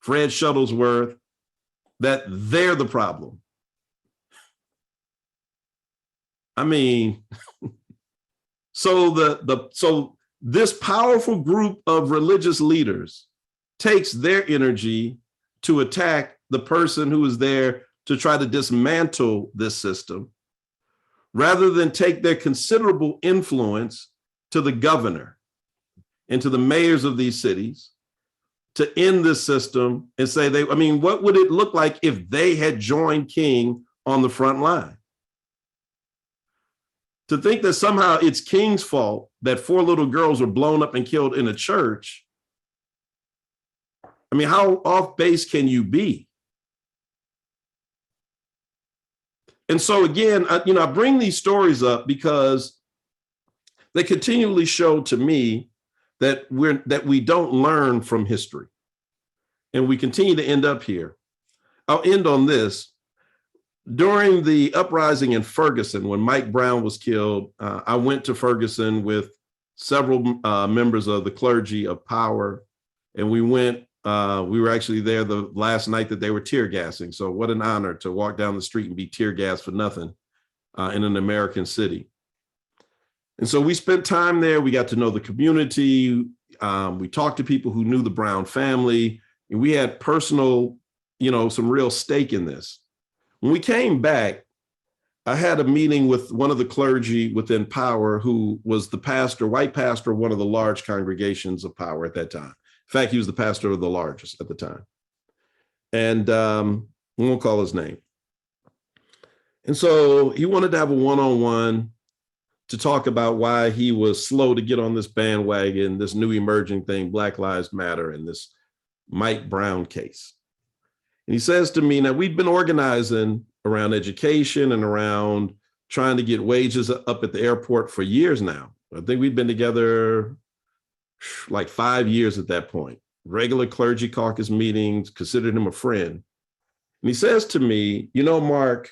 Fred Shuttlesworth, that they're the problem. I mean, so this powerful group of religious leaders takes their energy to attack the person who is there to try to dismantle this system, rather than take their considerable influence to the governor and to the mayors of these cities to end this system and say, what would it look like if they had joined King on the front line? To think that somehow it's King's fault that 4 little girls were blown up and killed in a church. I mean, how off base can you be? And so again, I bring these stories up because they continually show to me that we don't learn from history, and we continue to end up here. I'll end on this. During the uprising in Ferguson, when Mike Brown was killed, I went to Ferguson with several members of the clergy of Power, and we were actually there the last night that they were tear gassing. So what an honor to walk down the street and be tear gassed for nothing in an American city. And so we spent time there. We got to know the community. We talked to people who knew the Brown family, and we had personal, some real stake in this. When we came back, I had a meeting with one of the clergy within Power, who was the pastor, white pastor of one of the large congregations of Power at that time. In fact, he was the pastor of the largest at the time. And we won't call his name. And so he wanted to have a one-on-one to talk about why he was slow to get on this bandwagon, this new emerging thing, Black Lives Matter, and this Mike Brown case. And he says to me, now we've been organizing around education and around trying to get wages up at the airport for years now. I think we've been together like 5 years at that point. Regular clergy caucus meetings, considered him a friend. And he says to me, you know, Mark,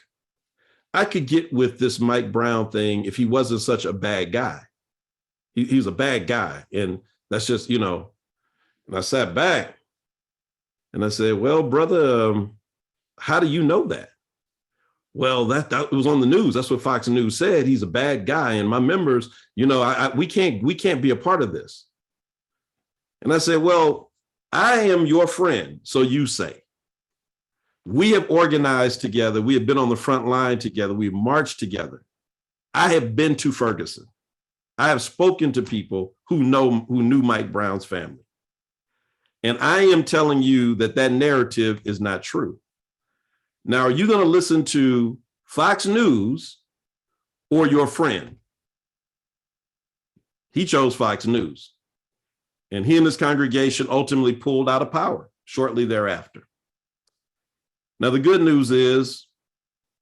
I could get with this Mike Brown thing if he wasn't such a bad guy. He's a bad guy. And that's just, you know, and I sat back and I said, well, brother, how do you know that? Well, that was on the news. That's what Fox News said. He's a bad guy. And my members, you know, we can't be a part of this. And I said, well, I am your friend. So you say. We have organized together. We have been on the front line together. We've marched together. I have been to Ferguson. I have spoken to people who knew Mike Brown's family. And I am telling you that that narrative is not true. Now, are you going to listen to Fox News or your friend? He chose Fox News. And he and his congregation ultimately pulled out of power shortly thereafter. Now, the good news is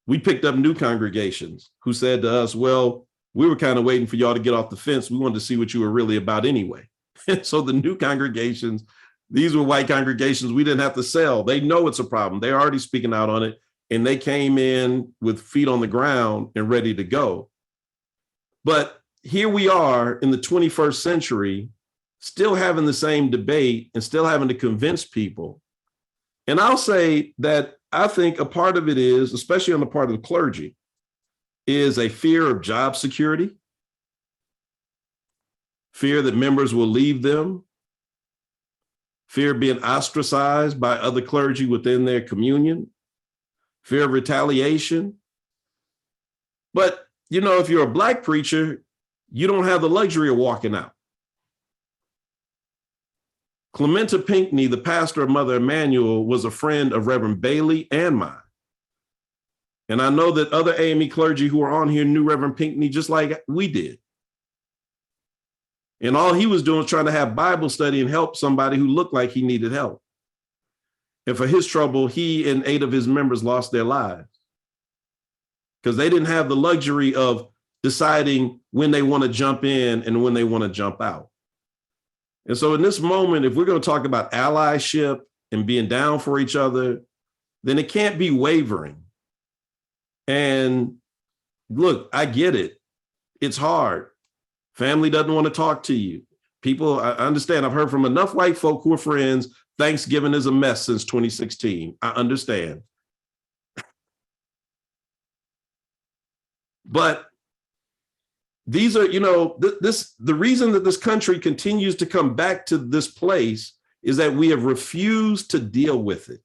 we picked up new congregations who said to us, well, we were kind of waiting for y'all to get off the fence. We wanted to see what you were really about anyway. And so the new congregations, these were white congregations we didn't have to sell. They know it's a problem. They're already speaking out on it. And they came in with feet on the ground and ready to go. But here we are in the 21st century, still having the same debate and still having to convince people. And I'll say that I think a part of it is, especially on the part of the clergy, is a fear of job security, fear that members will leave them, fear of being ostracized by other clergy within their communion, fear of retaliation. But, you know, if you're a Black preacher, you don't have the luxury of walking out. Clementa Pinckney, the pastor of Mother Emanuel, was a friend of Reverend Bailey and mine. And I know that other AME clergy who are on here knew Reverend Pinckney just like we did. And all he was doing was trying to have Bible study and help somebody who looked like he needed help. And for his trouble, he and 8 of his members lost their lives because they didn't have the luxury of deciding when they want to jump in and when they want to jump out. And so in this moment, if we're going to talk about allyship and being down for each other, then it can't be wavering. And look, I get it. It's hard. Family doesn't want to talk to you. People, I understand. I've heard from enough white folk who are friends, Thanksgiving is a mess since 2016. I understand. But these are, you know, the reason that this country continues to come back to this place is that we have refused to deal with it.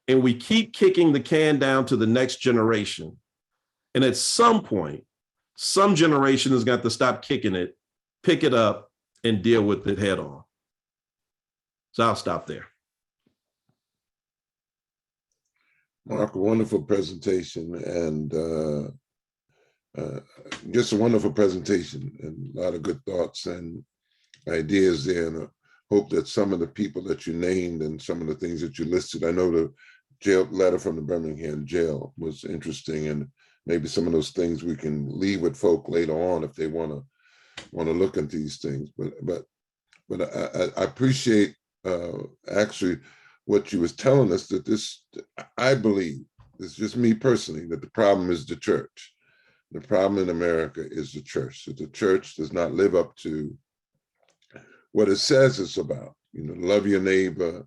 And we keep kicking the can down to the next generation. And at some point, some generation has got to stop kicking it, pick it up, and deal with it head on. So I'll stop there. Mark, a wonderful presentation, and just a wonderful presentation, and a lot of good thoughts and ideas there. And I hope that some of the people that you named and some of the things that you listed, I know the jail letter from the Birmingham jail was interesting, and maybe some of those things we can leave with folk later on if they want to look into these things. But I appreciate actually what you was telling us, that this, I believe, it's just me personally, that the problem is the church. The problem in America is the church. That the church does not live up to what it says it's about. You know, love your neighbor,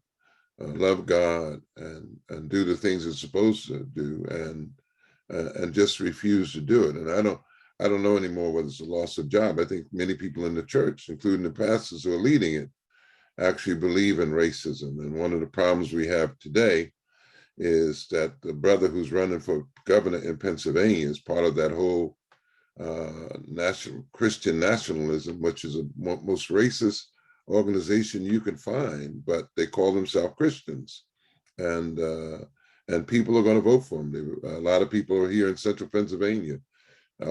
love God, and do the things it's supposed to do, and just refuse to do it. And I don't know anymore whether it's a loss of job. I think many people in the church, including the pastors who are leading it, actually believe in racism. And one of the problems we have today is that the brother who's running for governor in Pennsylvania is part of that whole Christian nationalism, which is the most racist organization you can find, but they call themselves Christians. And people are going to vote for him. A lot of people are here in central Pennsylvania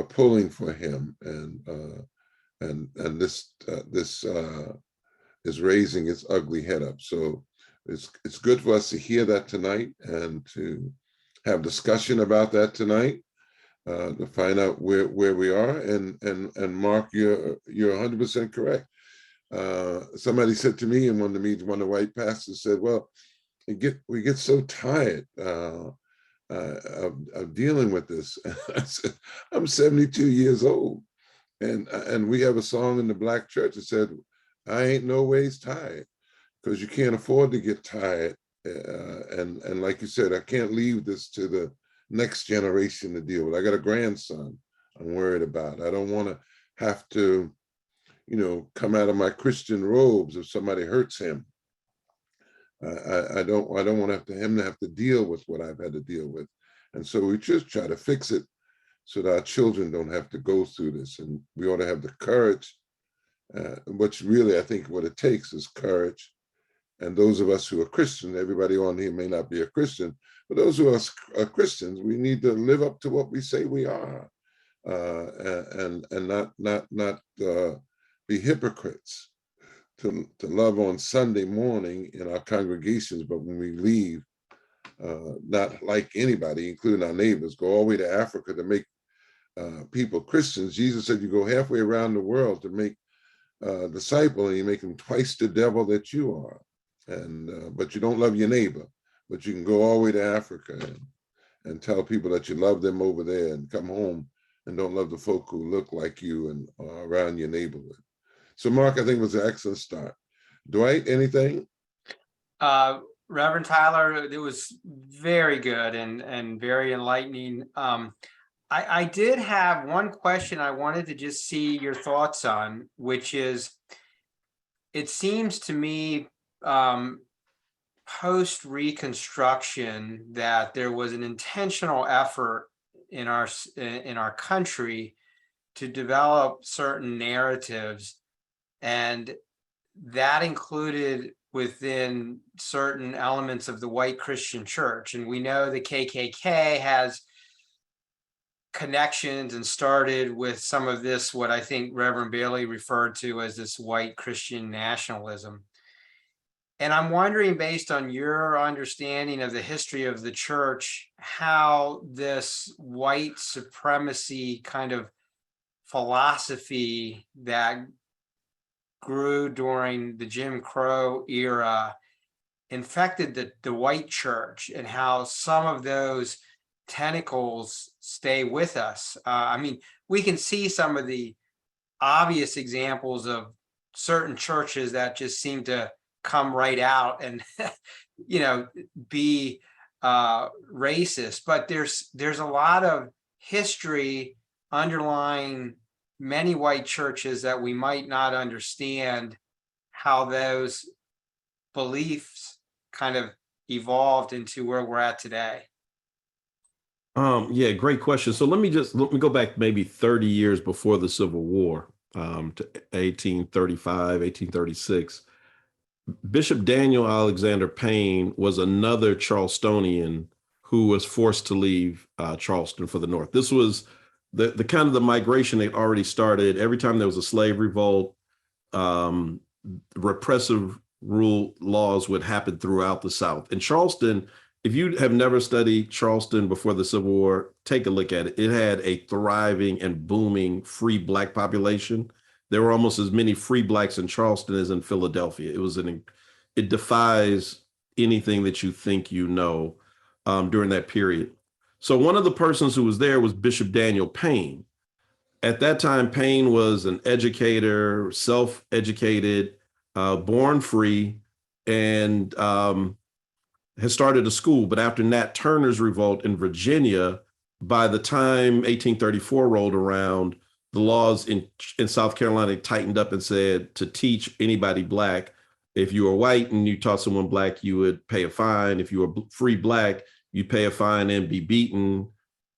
pulling for him, and this is raising its ugly head up. So it's good for us to hear that tonight and to have discussion about that tonight. to find out where we are. And Mark, you're 100% correct. Somebody said to me in one of the meetings, one of the white pastors said, "Well, we get so tired of dealing with this." I said, "I'm 72 years old, and we have a song in the Black church that said, 'I ain't no ways tired,' because you can't afford to get tired. And like you said, I can't leave this to the next generation to deal with. I got a grandson I'm worried about. I don't want to have to, come out of my Christian robes if somebody hurts him. I don't want him to have to deal with what I've had to deal with. And so we just try to fix it so that our children don't have to go through this. And we ought to have the courage, which really I think what it takes is courage. And those of us who are Christian, everybody on here may not be a Christian, but those who are Christians, we need to live up to what we say we are, and not be hypocrites. To love on Sunday morning in our congregations, but when we leave, not like anybody, including our neighbors, go all the way to Africa to make people Christians. Jesus said you go halfway around the world to make a disciple, and you make them twice the devil that you are. And but you don't love your neighbor, but you can go all the way to Africa and tell people that you love them over there, and come home and don't love the folk who look like you and are around your neighborhood. So Mark, I think it was an excellent start. Dwight, anything? Reverend Tyler, it was very good and very enlightening. I did have one question I wanted to just see your thoughts on, which is, it seems to me post-Reconstruction that there was an intentional effort in our country to develop certain narratives, and that included within certain elements of the white Christian church. And we know the KKK has connections and started with some of this, what I think Reverend Bailey referred to as this white Christian nationalism. And I'm wondering, based on your understanding of the history of the church, how this white supremacy kind of philosophy that grew during the Jim Crow era infected the white church, and how some of those tentacles stay with us. I mean, we can see some of the obvious examples of certain churches that just seem to come right out and be racist, but there's a lot of history underlying many white churches that we might not understand how those beliefs kind of evolved into where we're at today. Yeah, great question. So let me go back maybe 30 years before the Civil War, to 1835, 1836. Bishop Daniel Alexander Payne was another Charlestonian who was forced to leave Charleston for the North. This was the kind of the migration that already started. Every time there was a slave revolt, repressive rule laws would happen throughout the South. In Charleston, if you have never studied Charleston before the Civil War, take a look at it. It had a thriving and booming free Black population. There were almost as many free Blacks in Charleston as in Philadelphia. It defies anything that you think during that period. So one of the persons who was there was Bishop Daniel Payne. At that time, Payne was an educator, self-educated, born free, and had started a school. But after Nat Turner's revolt in Virginia, by the time 1834 rolled around, the laws in South Carolina tightened up and said to teach anybody Black, if you were white and you taught someone Black, you would pay a fine. If you were free Black, you'd pay a fine and be beaten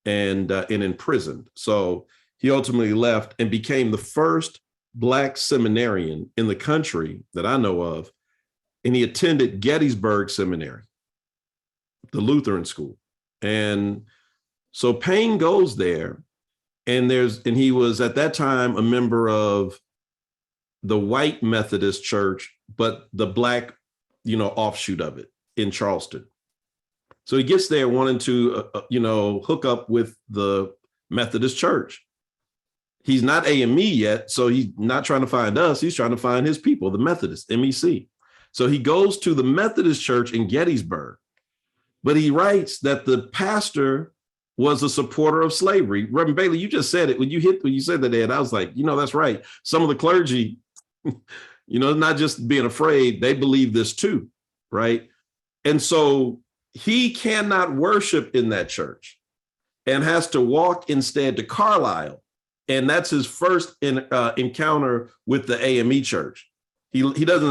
and imprisoned. So he ultimately left and became the first Black seminarian in the country that I know of. And he attended Gettysburg Seminary, the Lutheran school. And so Payne goes there, and he was at that time a member of the white Methodist church, but the Black, offshoot of it in Charleston. So he gets there wanting to, hook up with the Methodist Church. He's not AME yet, so he's not trying to find us. He's trying to find his people, the Methodists, MEC. So he goes to the Methodist Church in Gettysburg, but he writes that the pastor was a supporter of slavery. Reverend Bailey, you just said it when you said that, Ed. I was like, that's right. Some of the clergy, not just being afraid, they believe this too, right? And so he cannot worship in that church and has to walk instead to Carlisle. And that's his first encounter with the AME church. He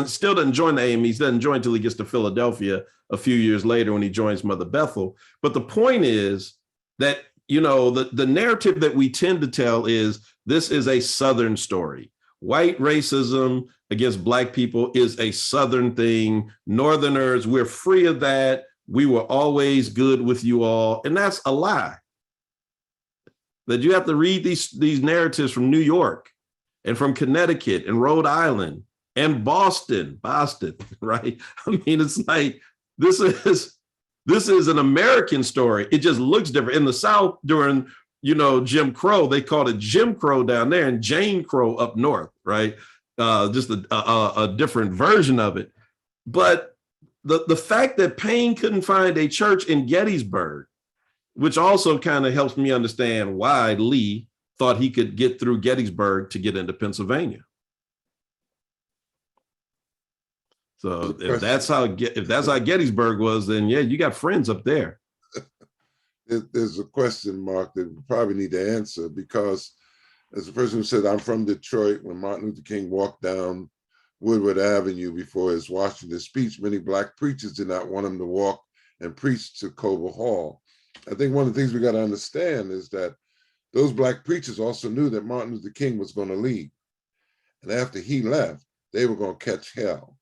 still doesn't join the AME. He doesn't join until he gets to Philadelphia a few years later when he joins Mother Bethel. But the point is that, the narrative that we tend to tell is this is a Southern story. White racism against Black people is a Southern thing. Northerners, we're free of that. We were always good with you all. And that's a lie. That you have to read these narratives from New York and from Connecticut and Rhode Island and Boston, right? I mean, it's like, this is an American story. It just looks different. In the South during, Jim Crow, they called it Jim Crow down there and Jane Crow up north, right? Just a different version of it. But the fact that Payne couldn't find a church in Gettysburg, which also kind of helps me understand why Lee thought he could get through Gettysburg to get into Pennsylvania. So if that's how Gettysburg was, then yeah, you got friends up there. There's a question mark that we probably need to answer, because as a person who said, I'm from Detroit, when Martin Luther King walked down Woodward Avenue before his Washington speech, many Black preachers did not want him to walk and preach to Cobo Hall. I think one of the things we got to understand is that those Black preachers also knew that Martin Luther King was going to leave. And after he left, they were going to catch hell.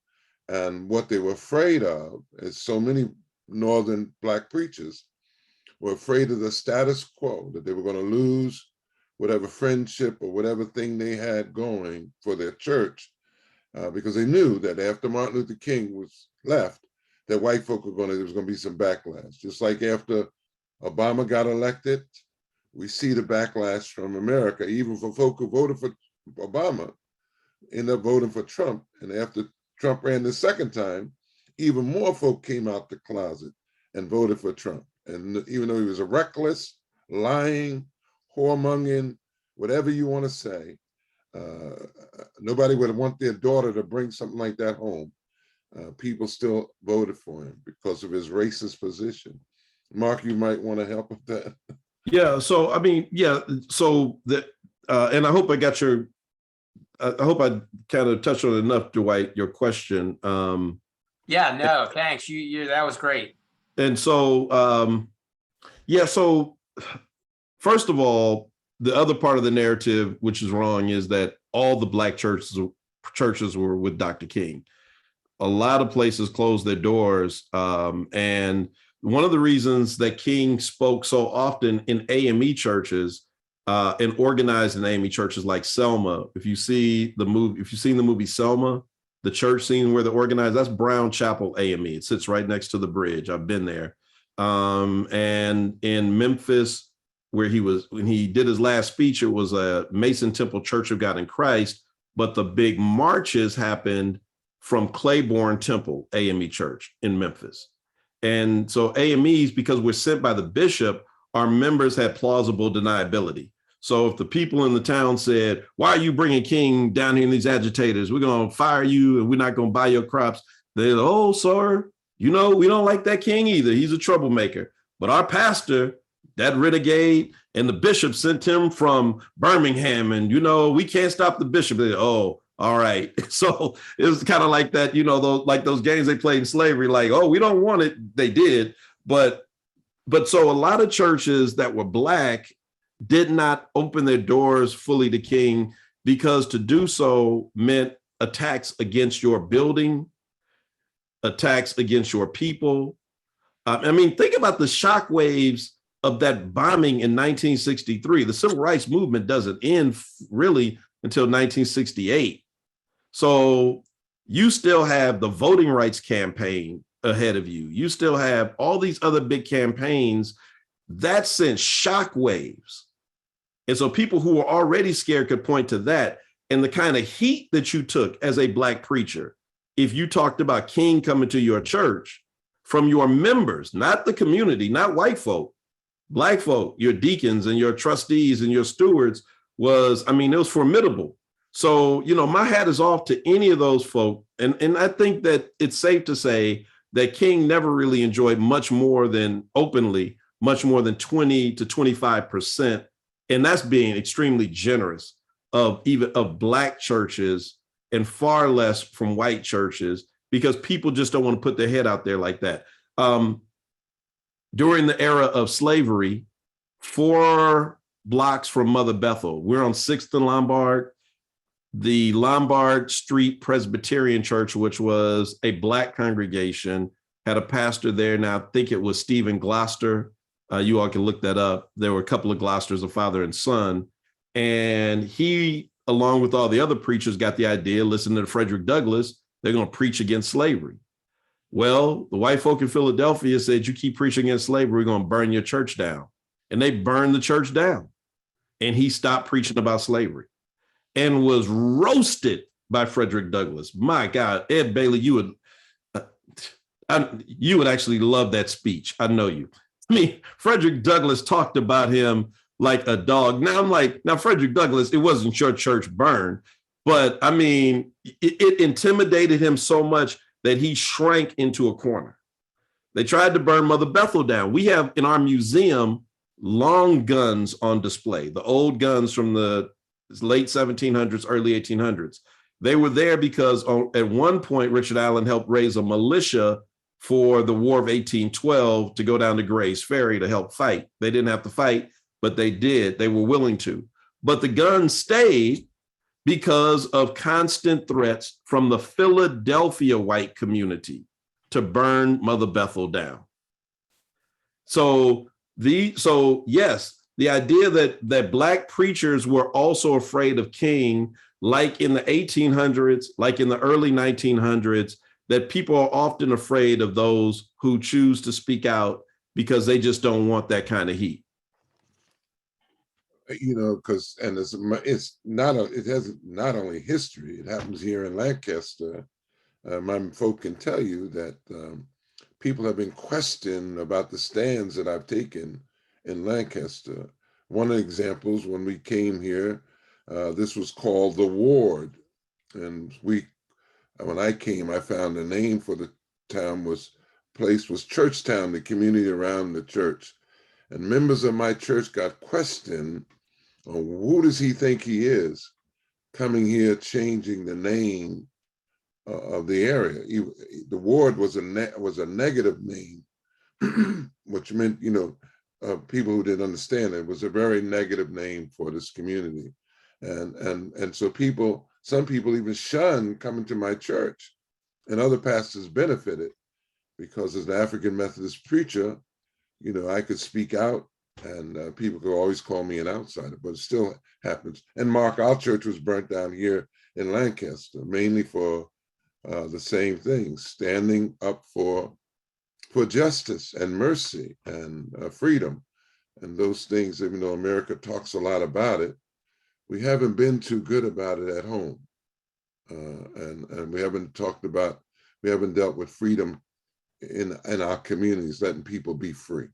And what they were afraid of is so many Northern Black preachers were afraid of the status quo, that they were going to lose whatever friendship or whatever thing they had going for their church, because they knew that after Martin Luther King was left, that white folk there was going to be some backlash. Just like after Obama got elected, we see the backlash from America, even for folk who voted for Obama, end up voting for Trump. And after Trump ran the second time, even more folk came out the closet and voted for Trump. And even though he was a reckless, lying, whoremongering, whatever you want to say, nobody would want their daughter to bring something like that home. People still voted for him because of his racist position. Mark, you might want to help with that. Yeah. So, I mean, yeah. So that, and I hope I got your, I hope I kind of touched on enough, Dwight, your question. Yeah, no, thanks. You that was great. And so, yeah, so first of all, the other part of the narrative, which is wrong, is that all the Black churches were with Dr. King. A lot of places closed their doors. And one of the reasons that King spoke so often in AME churches and organized in AME churches like Selma, if you've seen the movie Selma, the church scene where they're organized, that's Brown Chapel AME. It sits right next to the bridge. I've been there. And in Memphis, when he did his last speech, it was a Mason Temple Church of God in Christ, but the big marches happened from Claiborne Temple AME Church in Memphis. And so AMEs, because we're sent by the bishop, our members had plausible deniability. So if the people in the town said, why are you bringing King down here in these agitators? We're going to fire you and we're not going to buy your crops. They're, oh, sir, we don't like that King either. He's a troublemaker. But our pastor, that renegade, and the bishop sent him from Birmingham, and, we can't stop the bishop. They, oh, all right. So it was kind of like that, those games they played in slavery, like, oh, we don't want it. They did. But so a lot of churches that were Black did not open their doors fully to King, because to do so meant attacks against your building, attacks against your people. I mean, think about the shockwaves of that bombing in 1963. The civil rights movement doesn't end really until 1968. So you still have the voting rights campaign ahead of you. You still have all these other big campaigns that sent shockwaves And so people who were already scared could point to that. And the kind of heat that you took as a Black preacher, if you talked about King coming to your church from your members, not the community, not white folk, Black folk, your deacons and your trustees and your stewards was, I mean, it was formidable. So, you know, my hat is off to any of those folk. And I think that it's safe to say that King never really enjoyed much more than openly, much more than 20 to 25%. And that's being extremely generous of even of Black churches and far less from white churches, because people just don't want to put their head out there like that. During the era of slavery, 4 blocks from Mother Bethel, we're on 6th and Lombard, the Lombard Street Presbyterian Church, which was a Black congregation, had a pastor there. Now, I think it was Stephen Gloucester. You all can look that up. There were a couple of Gloucesters, a father and son. And he, along with all the other preachers, got the idea, listen to Frederick Douglass, they're going to preach against slavery. Well, the white folk in Philadelphia said, you keep preaching against slavery, we're going to burn your church down. And they burned the church down. And he stopped preaching about slavery and was roasted by Frederick Douglass. My God, Ed Bailey, you would actually love that speech. I know you. I mean, Frederick Douglass talked about him like a dog. Now I'm like, now Frederick Douglass, it wasn't your church burned, but I mean, it intimidated him so much that he shrank into a corner. They tried to burn Mother Bethel down. We have in our museum long guns on display, the old guns from the late 1700s, early 1800s. They were there because at one point, Richard Allen helped raise a militia for the War of 1812 to go down to Gray's Ferry to help fight. They didn't have to fight, but they did. They were willing to. But the guns stayed because of constant threats from the Philadelphia white community to burn Mother Bethel down. So yes, the idea that Black preachers were also afraid of King, like in the 1800s, like in the early 1900s, that people are often afraid of those who choose to speak out because they just don't want that kind of heat. You know, because and it has not only history. It happens here in Lancaster. My folk can tell you that people have been questioned about the stands that I've taken in Lancaster. One of the examples, when we came here, this was called the Ward, and when I came, I found the name for the town was Churchtown, the community around the church. And members of my church got questioned on who does he think he is coming here changing the name of the area. The Ward was a negative name, which meant, you know, people who didn't understand it was a very negative name for this community. And so some people even shunned coming to my church, and other pastors benefited because as an African Methodist preacher, you know, I could speak out and people could always call me an outsider, but it still happens. And Mark, our church was burnt down here in Lancaster, mainly for the same things, standing up for justice and mercy and freedom. And those things, even though America talks a lot about it, we haven't been too good about it at home. And we haven't dealt with freedom in our communities, letting people be free.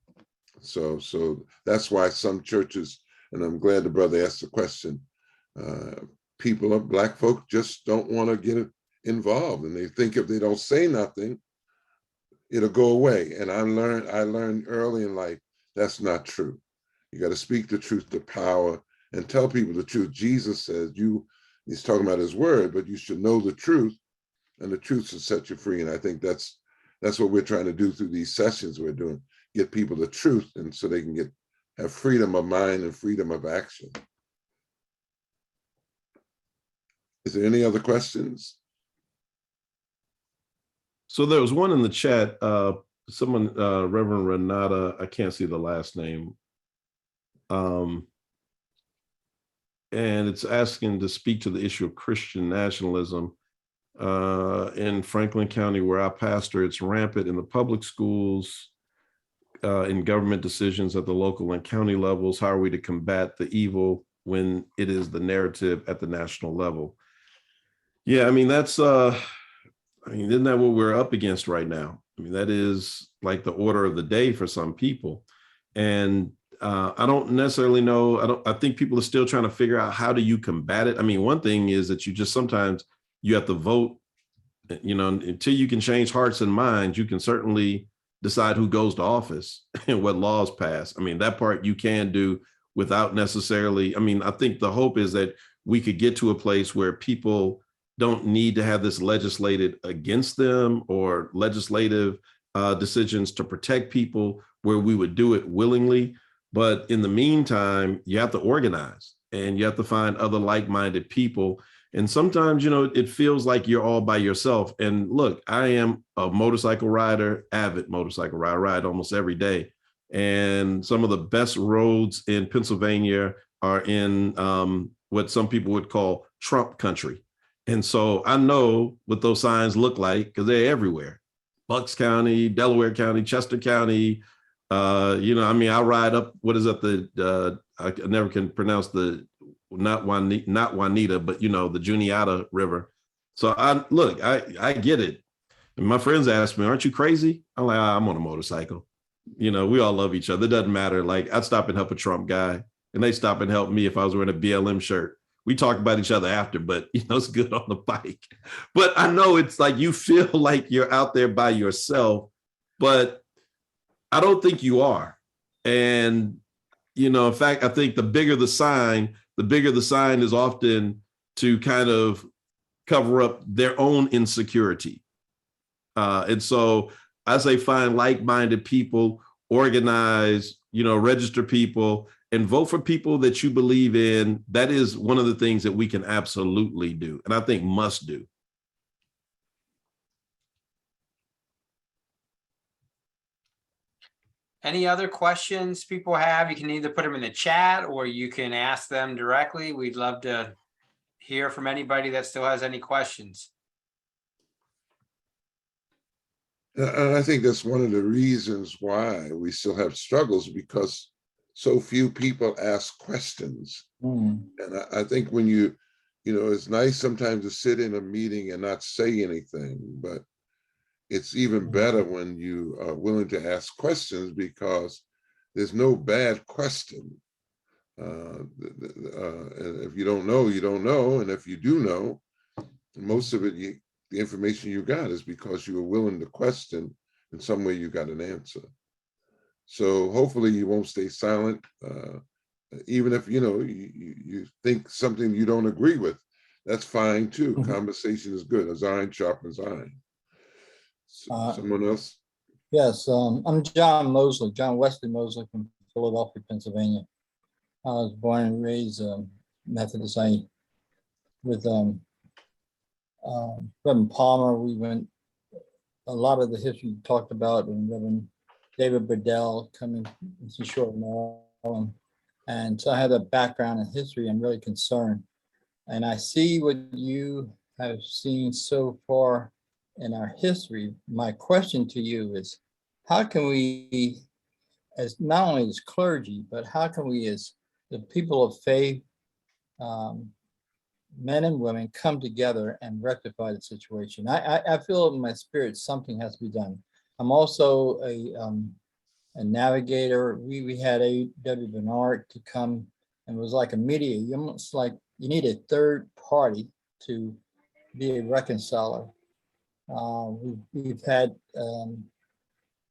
So that's why some churches, and I'm glad the brother asked the question, people of Black folk just don't want to get involved, and they think if they don't say nothing, it'll go away. And I learned early in life, that's not true. You got to speak the truth to power and tell people the truth. Jesus says he's talking about his word, but you should know the truth, and the truth should set you free. And I think that's what we're trying to do through these sessions we're doing, get people the truth, and so they can have freedom of mind and freedom of action. Is there any other questions? So there was one in the chat, someone, Reverend Renata, I can't see the last name. And it's asking to speak to the issue of Christian nationalism. In Franklin County, where I pastor, it's rampant in the public schools, in government decisions at the local and county levels. How are we to combat the evil when it is the narrative at the national level. Yeah, I mean, isn't that what we're up against right now? I mean, that is like the order of the day for some people. And I don't necessarily know. I think people are still trying to figure out, how do you combat it? I mean, one thing is that sometimes you have to vote, until you can change hearts and minds, you can certainly decide who goes to office and what laws pass. I mean, that part you can do without necessarily, I think the hope is that we could get to a place where people don't need to have this legislated against them, or legislative decisions to protect people, where we would do it willingly. But in the meantime, you have to organize, and you have to find other like-minded people. And sometimes, it feels like you're all by yourself. And look, I am a motorcycle rider, avid motorcycle rider, ride almost every day. And some of the best roads in Pennsylvania are in what some people would call Trump country. And so I know what those signs look like, because they're everywhere. Bucks County, Delaware County, Chester County. I ride up, what is that? I never can pronounce not Juanita, but the Juniata River. So I get it. And my friends ask me, aren't you crazy? I'm like, I'm on a motorcycle. We all love each other. It doesn't matter. Like, I'd stop and help a Trump guy, and they stop and help me if I was wearing a BLM shirt. We talk about each other after, but it's good on the bike. But I know it's like you feel like you're out there by yourself, but I don't think you are. And, in fact, I think the bigger the sign is often to kind of cover up their own insecurity. And so I say, find like-minded people, organize, register people, and vote for people that you believe in. That is one of the things that we can absolutely do, and I think must do. Any other questions people have? You can either put them in the chat, or you can ask them directly. We'd love to hear from anybody that still has any questions. And I think that's one of the reasons why we still have struggles, because so few people ask questions. And I think when it's nice sometimes to sit in a meeting and not say anything, but it's even better when you are willing to ask questions, because there's no bad question. If you don't know, you don't know. And if you do know, most of it, the information you got is because you were willing to question. In some way, you got an answer. So hopefully you won't stay silent, even if you think something you don't agree with. That's fine too. Conversation is good. As iron sharpens iron. Someone else? Yes, I'm John Wesley Mosley from Philadelphia, Pennsylvania. I was born and raised Methodist. With Reverend Palmer, we went, a lot of the history talked about, and Reverend David Burdell coming to Short, Maryland. And so I had a background in history. I'm really concerned. And I see what you have seen so far in our history. My question to you is, how can we, as not only as clergy, but how can we as the people of faith, men and women, come together and rectify the situation? I feel in my spirit something has to be done. I'm also a navigator. We had A.W. Bernard to come, and it was like a mediator. Almost like you need a third party to be a reconciler. We've had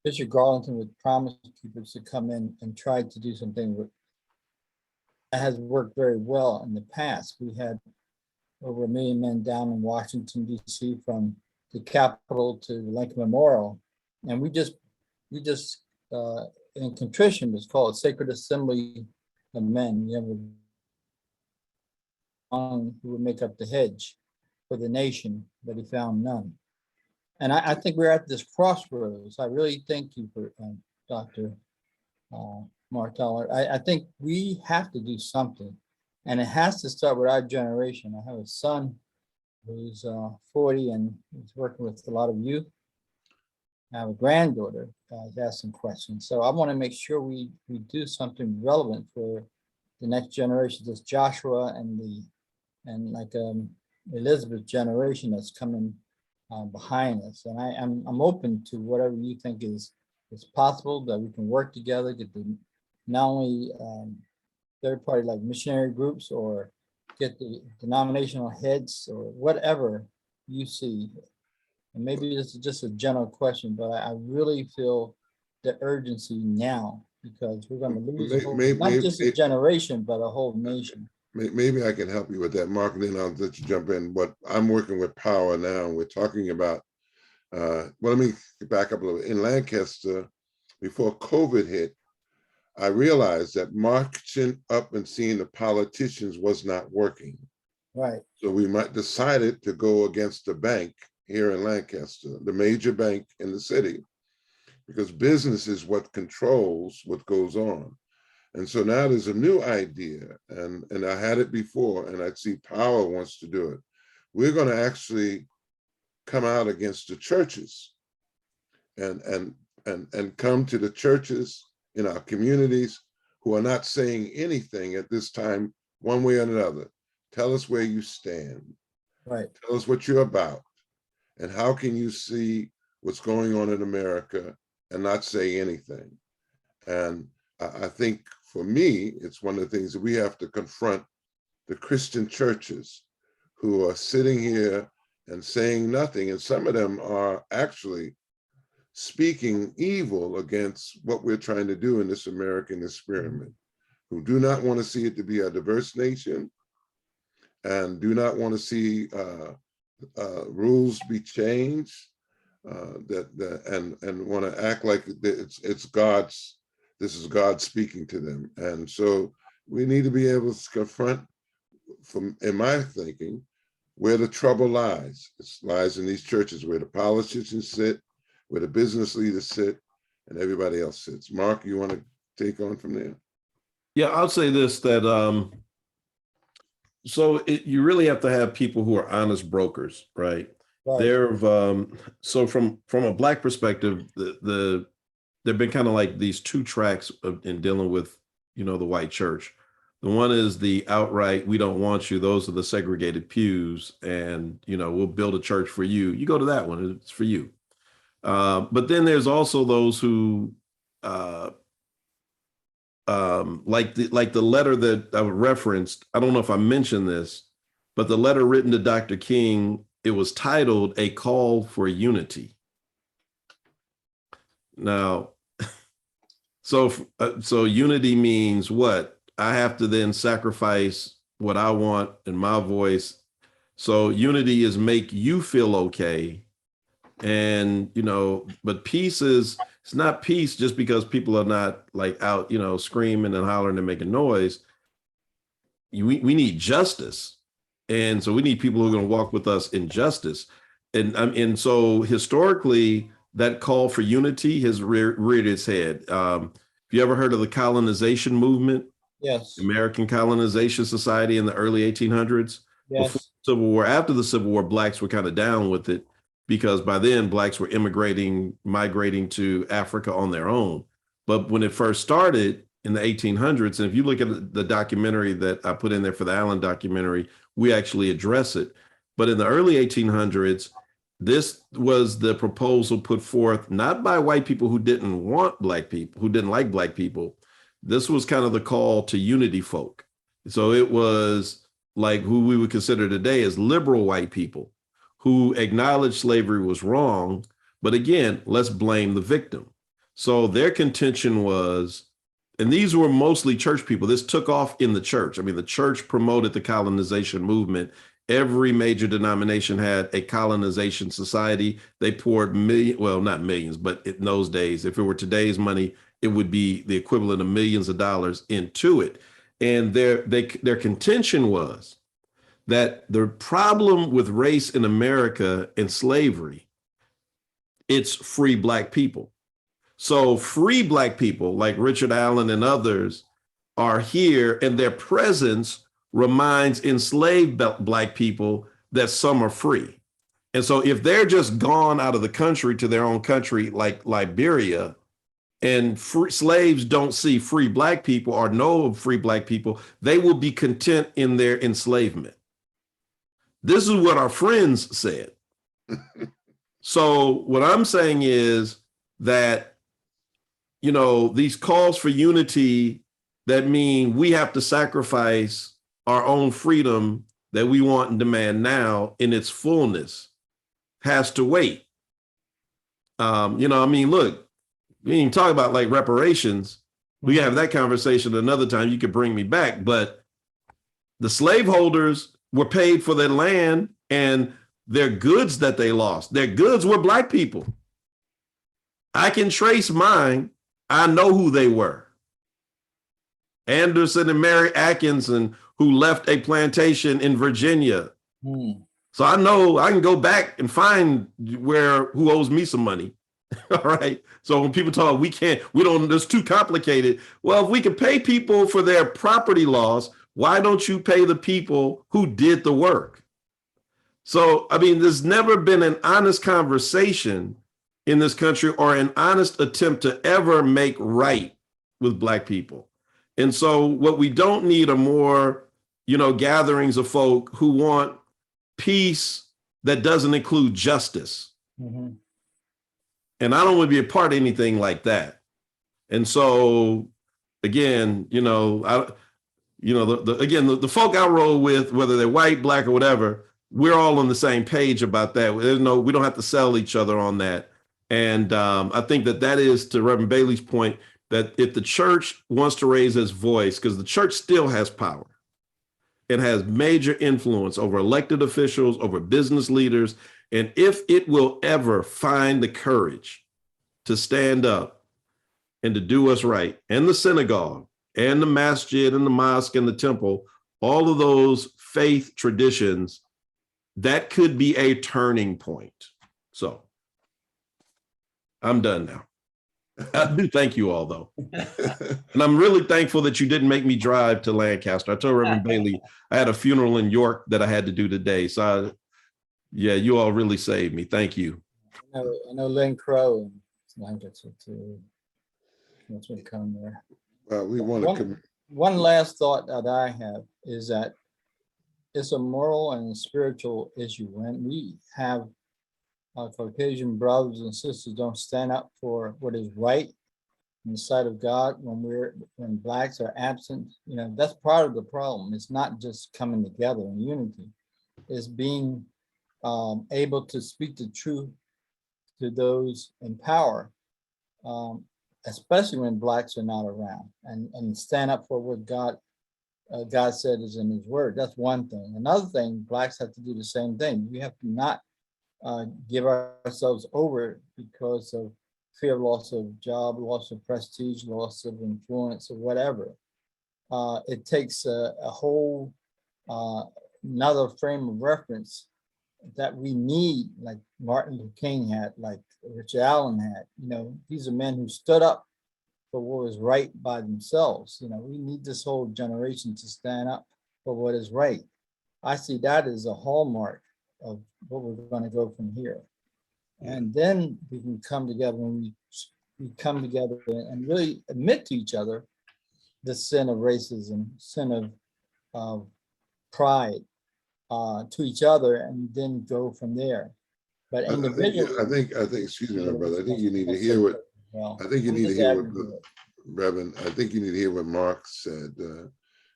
Bishop Garlington with Promise Keepers to come in and try to do something that has worked very well in the past. We had over 1 million men down in Washington, D.C., from the Capitol to the Lincoln Memorial. And we just in contrition, it's called Sacred Assembly of Men. You have one who would make up the hedge for the nation, but he found none. And I think we're at this crossroads. I really thank you for Dr. Marteller. I think we have to do something, and it has to start with our generation. I have a son who's 40 and he's working with a lot of youth. I have a granddaughter who's asking questions. So I want to make sure we do something relevant for the next generation, this Joshua and Elizabeth generation that's coming behind us. And I'm open to whatever you think is possible, that we can work together, get the not only third party like missionary groups, or get the denominational heads, or whatever you see. And maybe this is just a general question, but I really feel the urgency now, because we're going to lose not just a generation, but a whole nation. Maybe I can help you with that, Mark, and then I'll let you jump in. But I'm working with Power now, and we're talking about, well, let me back up a little. In Lancaster, before COVID hit, I realized that marching up and seeing the politicians was not working. Right. So we decided to go against the bank here in Lancaster, the major bank in the city, because business is what controls what goes on. And so now there's a new idea, and I had it before, and I see Power wants to do it. We're going to actually come out against the churches and come to the churches in our communities who are not saying anything at this time, one way or another. Tell us where you stand. Right. Tell us what you're about, and how can you see what's going on in America and not say anything. And I think for me, it's one of the things that we have to confront the Christian churches who are sitting here and saying nothing. And some of them are actually speaking evil against what we're trying to do in this American experiment, who do not want to see it to be a diverse nation, and do not want to see rules be changed, and want to act like it's God's. This is God speaking to them. And so we need to be able to confront, in my thinking, where the trouble lies. It lies in these churches where the politicians sit, where the business leaders sit, and everybody else sits. Mark, you want to take on from there? Yeah, I'll say this, that you really have to have people who are honest brokers, right? Right. So from a Black perspective, there've been kind of like these two tracks in dealing with, the white church. The one is the outright, we don't want you. Those are the segregated pews, and we'll build a church for you. You go to that one, it's for you. But then there's also those who like the letter that I referenced. I don't know if I mentioned this, but the letter written to Dr. King, it was titled "A Call for Unity." Now, so unity means what? I have to then sacrifice what I want in my voice. So unity is make you feel okay. And, but peace it's not peace just because people are not like out, screaming and hollering and making noise. We need justice. And so we need people who are going to walk with us in justice. And so historically, that call for unity has reared its head. Have you ever heard of the colonization movement? Yes. American Colonization Society in the early 1800s? Yes. Before the Civil War, after the Civil War, Blacks were kind of down with it, because by then Blacks were migrating to Africa on their own. But when it first started in the 1800s, and if you look at the documentary that I put in there for the Allen documentary, we actually address it. But in the early 1800s, this was the proposal put forth not by white people who didn't want Black people, who didn't like Black people. This was kind of the call to unity folk. So it was like who we would consider today as liberal white people who acknowledged slavery was wrong. But again, let's blame the victim. So their contention was, and these were mostly church people. This took off in the church. I mean, the church promoted the colonization movement. Every major denomination had a colonization society. They poured not millions, but in those days, if it were today's money, it would be the equivalent of millions of dollars into it. And their contention was that the problem with race in America and slavery, it's free Black people. So free Black people like Richard Allen and others are here, and their presence reminds enslaved Black people that some are free. And so if they're just gone out of the country to their own country, like Liberia, and slaves don't see free black people or know of free black people, they will be content in their enslavement. This is what our friends said. So what I'm saying is that, you know, these calls for unity that mean we have to sacrifice our own freedom that we want and demand now in its fullness has to wait. You know, I mean, look, we ain't talk about like reparations. We can have that conversation another time. You could bring me back, but the slaveholders were paid for their land and their goods that they lost. Their goods were black people. I can trace mine. I know who they were. Anderson and Mary Atkinson, who left a plantation in Virginia. So I know I can go back and find who owes me some money. All right. So when people talk, it's too complicated. Well, if we can pay people for their property loss, why don't you pay the people who did the work? So, I mean, there's never been an honest conversation in this country or an honest attempt to ever make right with black people. And so what we don't need are more, you know, gatherings of folk who want peace that doesn't include justice. Mhm. And I don't want to be a part of anything like that. And so, again, you know, the folk I roll with, whether they're white, black, or whatever, we're all on the same page about that. We don't have to sell each other on that. And I think that is, to Reverend Bailey's point, that if the church wants to raise its voice, because the church still has power, it has major influence over elected officials, over business leaders. And if it will ever find the courage to stand up and to do what's right, and the synagogue and the masjid and the mosque and the temple, all of those faith traditions, that could be a turning point. So I'm done now. I do thank you all, though. And I'm really thankful that you didn't make me drive to Lancaster. I told Reverend Bailey I had a funeral in York that I had to do today. So yeah, you all really saved me. Thank you. I know Lynn Crow and Lancaster too. That's what come there. We want to One last thought that I have is that it's a moral and spiritual issue. When we have our Caucasian brothers and sisters don't stand up for what is right in the sight of God, when blacks are absent, you know, that's part of the problem. It's not just coming together in unity. It's being able to speak the truth to those in power, especially when blacks are not around, and stand up for what God said is in his word. That's one thing. Another thing, blacks have to do the same thing. We have to not give ourselves over because of fear of loss of job, loss of prestige, loss of influence, or whatever. It takes a whole another frame of reference that we need, like Martin Luther King had, like Richard Allen had. You know, these are men who stood up for what was right by themselves. You know, we need this whole generation to stand up for what is right. I see that as a hallmark of what we're going to go from here. And then we can come together, when we come together and really admit to each other the sin of racism, sin of pride to each other, and then go from there. But individually, I think, excuse me, my brother, I think you need to hear what, Reverend, I think you need to hear what Mark said.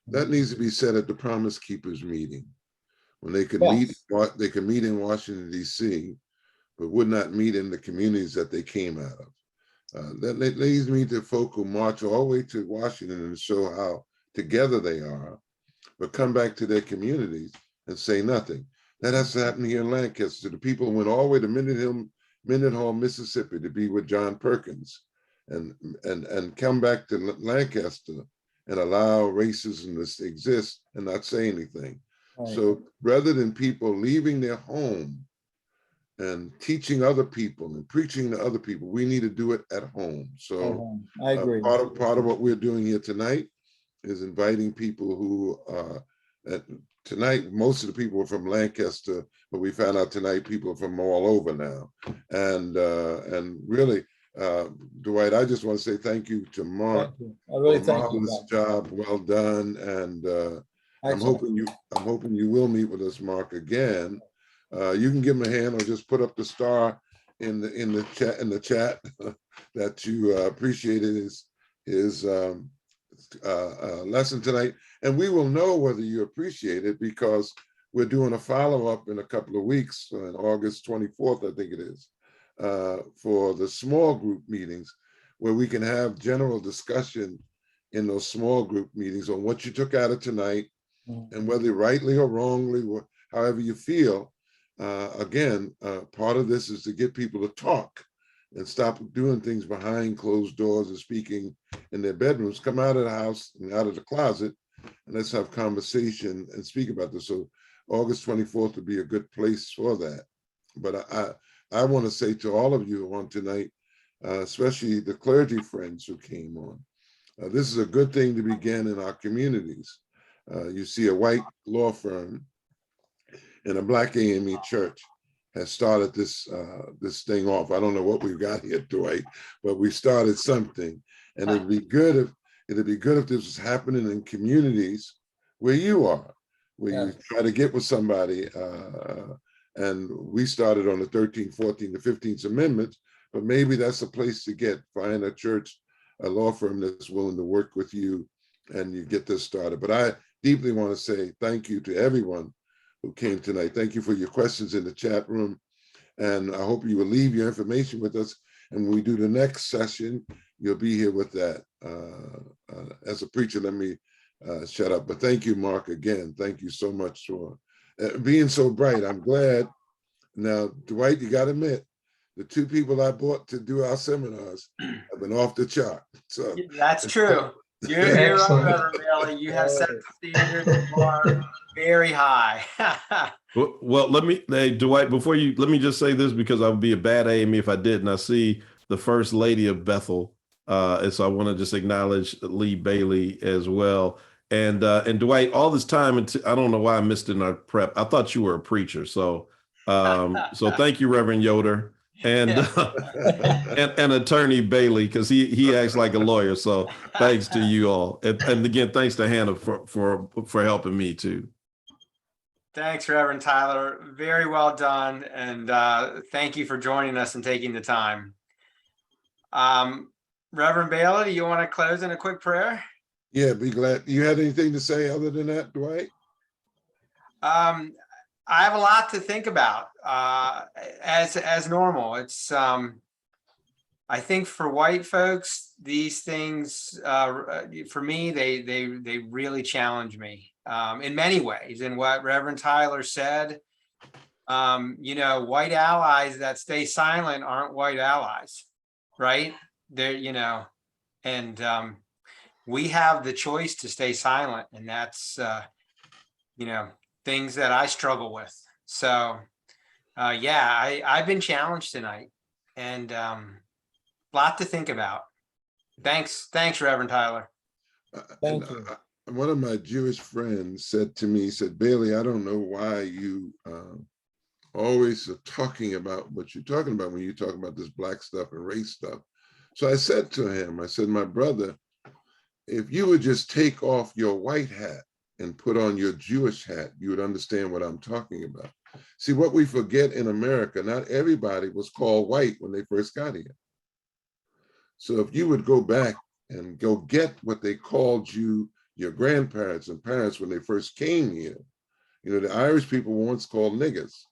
That needs to be said at the Promise Keepers meeting, when they could meet in Washington, D.C., but would not meet in the communities that they came out of. That leads me to folk who march all the way to Washington and show how together they are, but come back to their communities and say nothing. That has to happen here in Lancaster. The people went all the way to Mendenhall, Mississippi to be with John Perkins, and come back to Lancaster and allow racism to exist and not say anything. Right. So rather than people leaving their home and teaching other people and preaching to other people, we need to do it at home. So I agree. Part of what we're doing here tonight is inviting people who tonight, most of the people are from Lancaster, but we found out tonight people are from all over now. And really, Dwight, I just want to say thank you to Mark. Thank you. I really for a thank you. marvelous job, well done, and I'm Excellent. hoping you will meet with us, Mark, again. You can give him a hand or just put up the star in the chat that you appreciated his lesson tonight, and we will know whether you appreciate it because we're doing a follow-up in a couple of weeks on August 24th, I think it is, for the small group meetings, where we can have general discussion in those small group meetings on what you took out of tonight, and whether rightly or wrongly, however you feel. Again, part of this is to get people to talk and stop doing things behind closed doors and speaking in their bedrooms. Come out of the house and out of the closet, and let's have conversation and speak about this. So August 24th would be a good place for that. But I want to say to all of you on tonight, especially the clergy friends who came on, this is a good thing to begin in our communities. You see a white law firm and a black AME church has started this thing off. I don't know what we've got here, Dwight, but we started something, and it'd be good if this was happening in communities where you are, where you try to get with somebody. And we started on the 13th, 14th, the 15th Amendments, but maybe that's a place to find a church, a law firm that's willing to work with you, and you get this started. But I deeply want to say thank you to everyone who came tonight. Thank you for your questions in the chat room. And I hope you will leave your information with us. And when we do the next session, you'll be here with that. As a preacher, let me shut up. But thank you, Mark, again. Thank you so much for being so bright. I'm glad. Now, Dwight, you got to admit, the two people I brought to do our seminars have been off the chart. So that's true. You're right, Reverend Bailey. You have set the standard bar very high. Well, hey, Dwight, let me just say this, because I would be a bad AME if I didn't. I see the First Lady of Bethel. And so I want to just acknowledge Lee Bailey as well. And Dwight, all this time, I don't know why I missed it in our prep. I thought you were a preacher. So thank you, Reverend Yoder. And Attorney Bailey, because he acts like a lawyer. So thanks to you all, and again, thanks to Hannah for helping me too. Thanks, Reverend Tyler. Very well done, and thank you for joining us and taking the time. Reverend Bailey, do you want to close in a quick prayer? Yeah, be glad. You had anything to say other than that, Dwight? I have a lot to think about, as normal. It's I think for white folks, these things for me, they really challenge me in many ways. And what Reverend Tyler said, white allies that stay silent aren't white allies, right? They're and we have the choice to stay silent, and that's things that I struggle with. So I've been challenged tonight, and lot to think about. Thanks, Reverend Tyler. Thank you. One of my Jewish friends said to me, Bailey, I don't know why you always are talking about what you're talking about when you talk about this black stuff and race stuff. So I said to him, my brother, if you would just take off your white hat and put on your Jewish hat, you would understand what I'm talking about. See, what we forget in America, not everybody was called white when they first got here. So if you would go back and go get what they called you, your grandparents and parents when they first came here, the Irish people were once called niggers.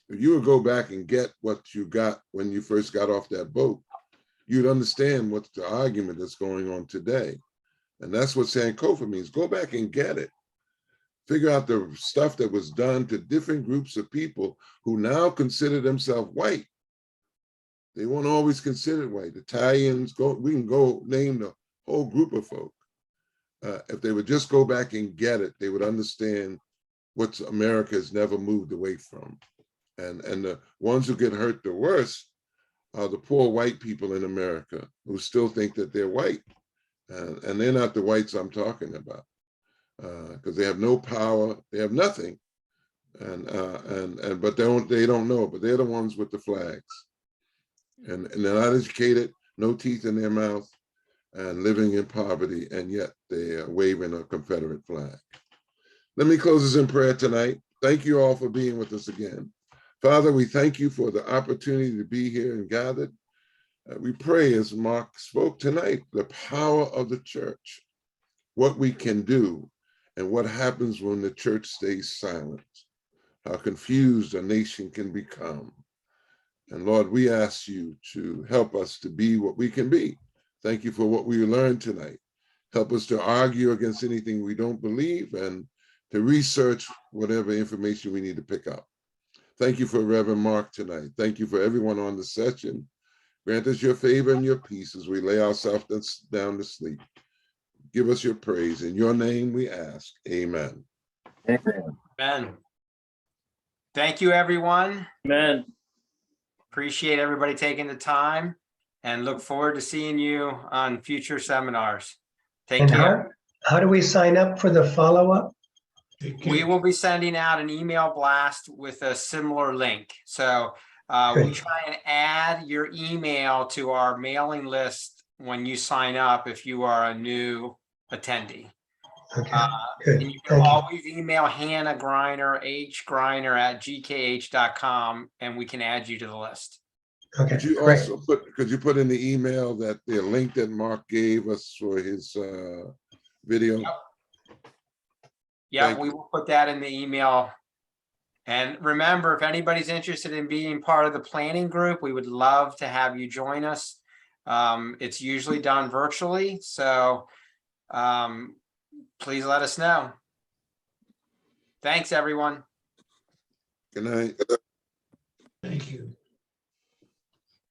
If you would go back and get what you got when you first got off that boat, you'd understand what's the argument that's going on today. And that's what Sankofa means. Go back and get it. Figure out the stuff that was done to different groups of people who now consider themselves white. They weren't always considered white. Italians, we can go name the whole group of folk. If they would just go back and get it, they would understand what America has never moved away from. And the ones who get hurt the worst are the poor white people in America who still think that they're white. And they're not the whites I'm talking about, because they have no power, they have nothing, but they don't know. But they're the ones with the flags. and they're not educated, no teeth in their mouth, and living in poverty, and yet they are waving a Confederate flag. Let me close this in prayer tonight. Thank you all for being with us again. Father, we thank you for the opportunity to be here and gathered. We pray, as Mark spoke tonight, the power of the church, what we can do, and what happens when the church stays silent, how confused a nation can become. And Lord, we ask you to help us to be what we can be. Thank you for what we learned tonight. Help us to argue against anything we don't believe and to research whatever information we need to pick up. Thank you for Reverend Mark tonight. Thank you for everyone on the session. Grant us your favor and your peace as we lay ourselves down to sleep. Give us your praise. In your name we ask. Amen. Amen. Thank you, everyone. Amen. Appreciate everybody taking the time and look forward to seeing you on future seminars. Take care. How do we sign up for the follow-up? We will be sending out an email blast with a similar link. So we try and add your email to our mailing list when you sign up if you are a new attendee. And you can always email Hannah Greiner, hgreiner@gkh.com, and we can add you to the list. Okay. Could you also put in the email that the link that Mark gave us for his video? Yeah, we will put that in the email. And remember, if anybody's interested in being part of the planning group, we would love to have you join us. It's usually done virtually, so please let us know. Thanks, everyone. Good night. Thank you.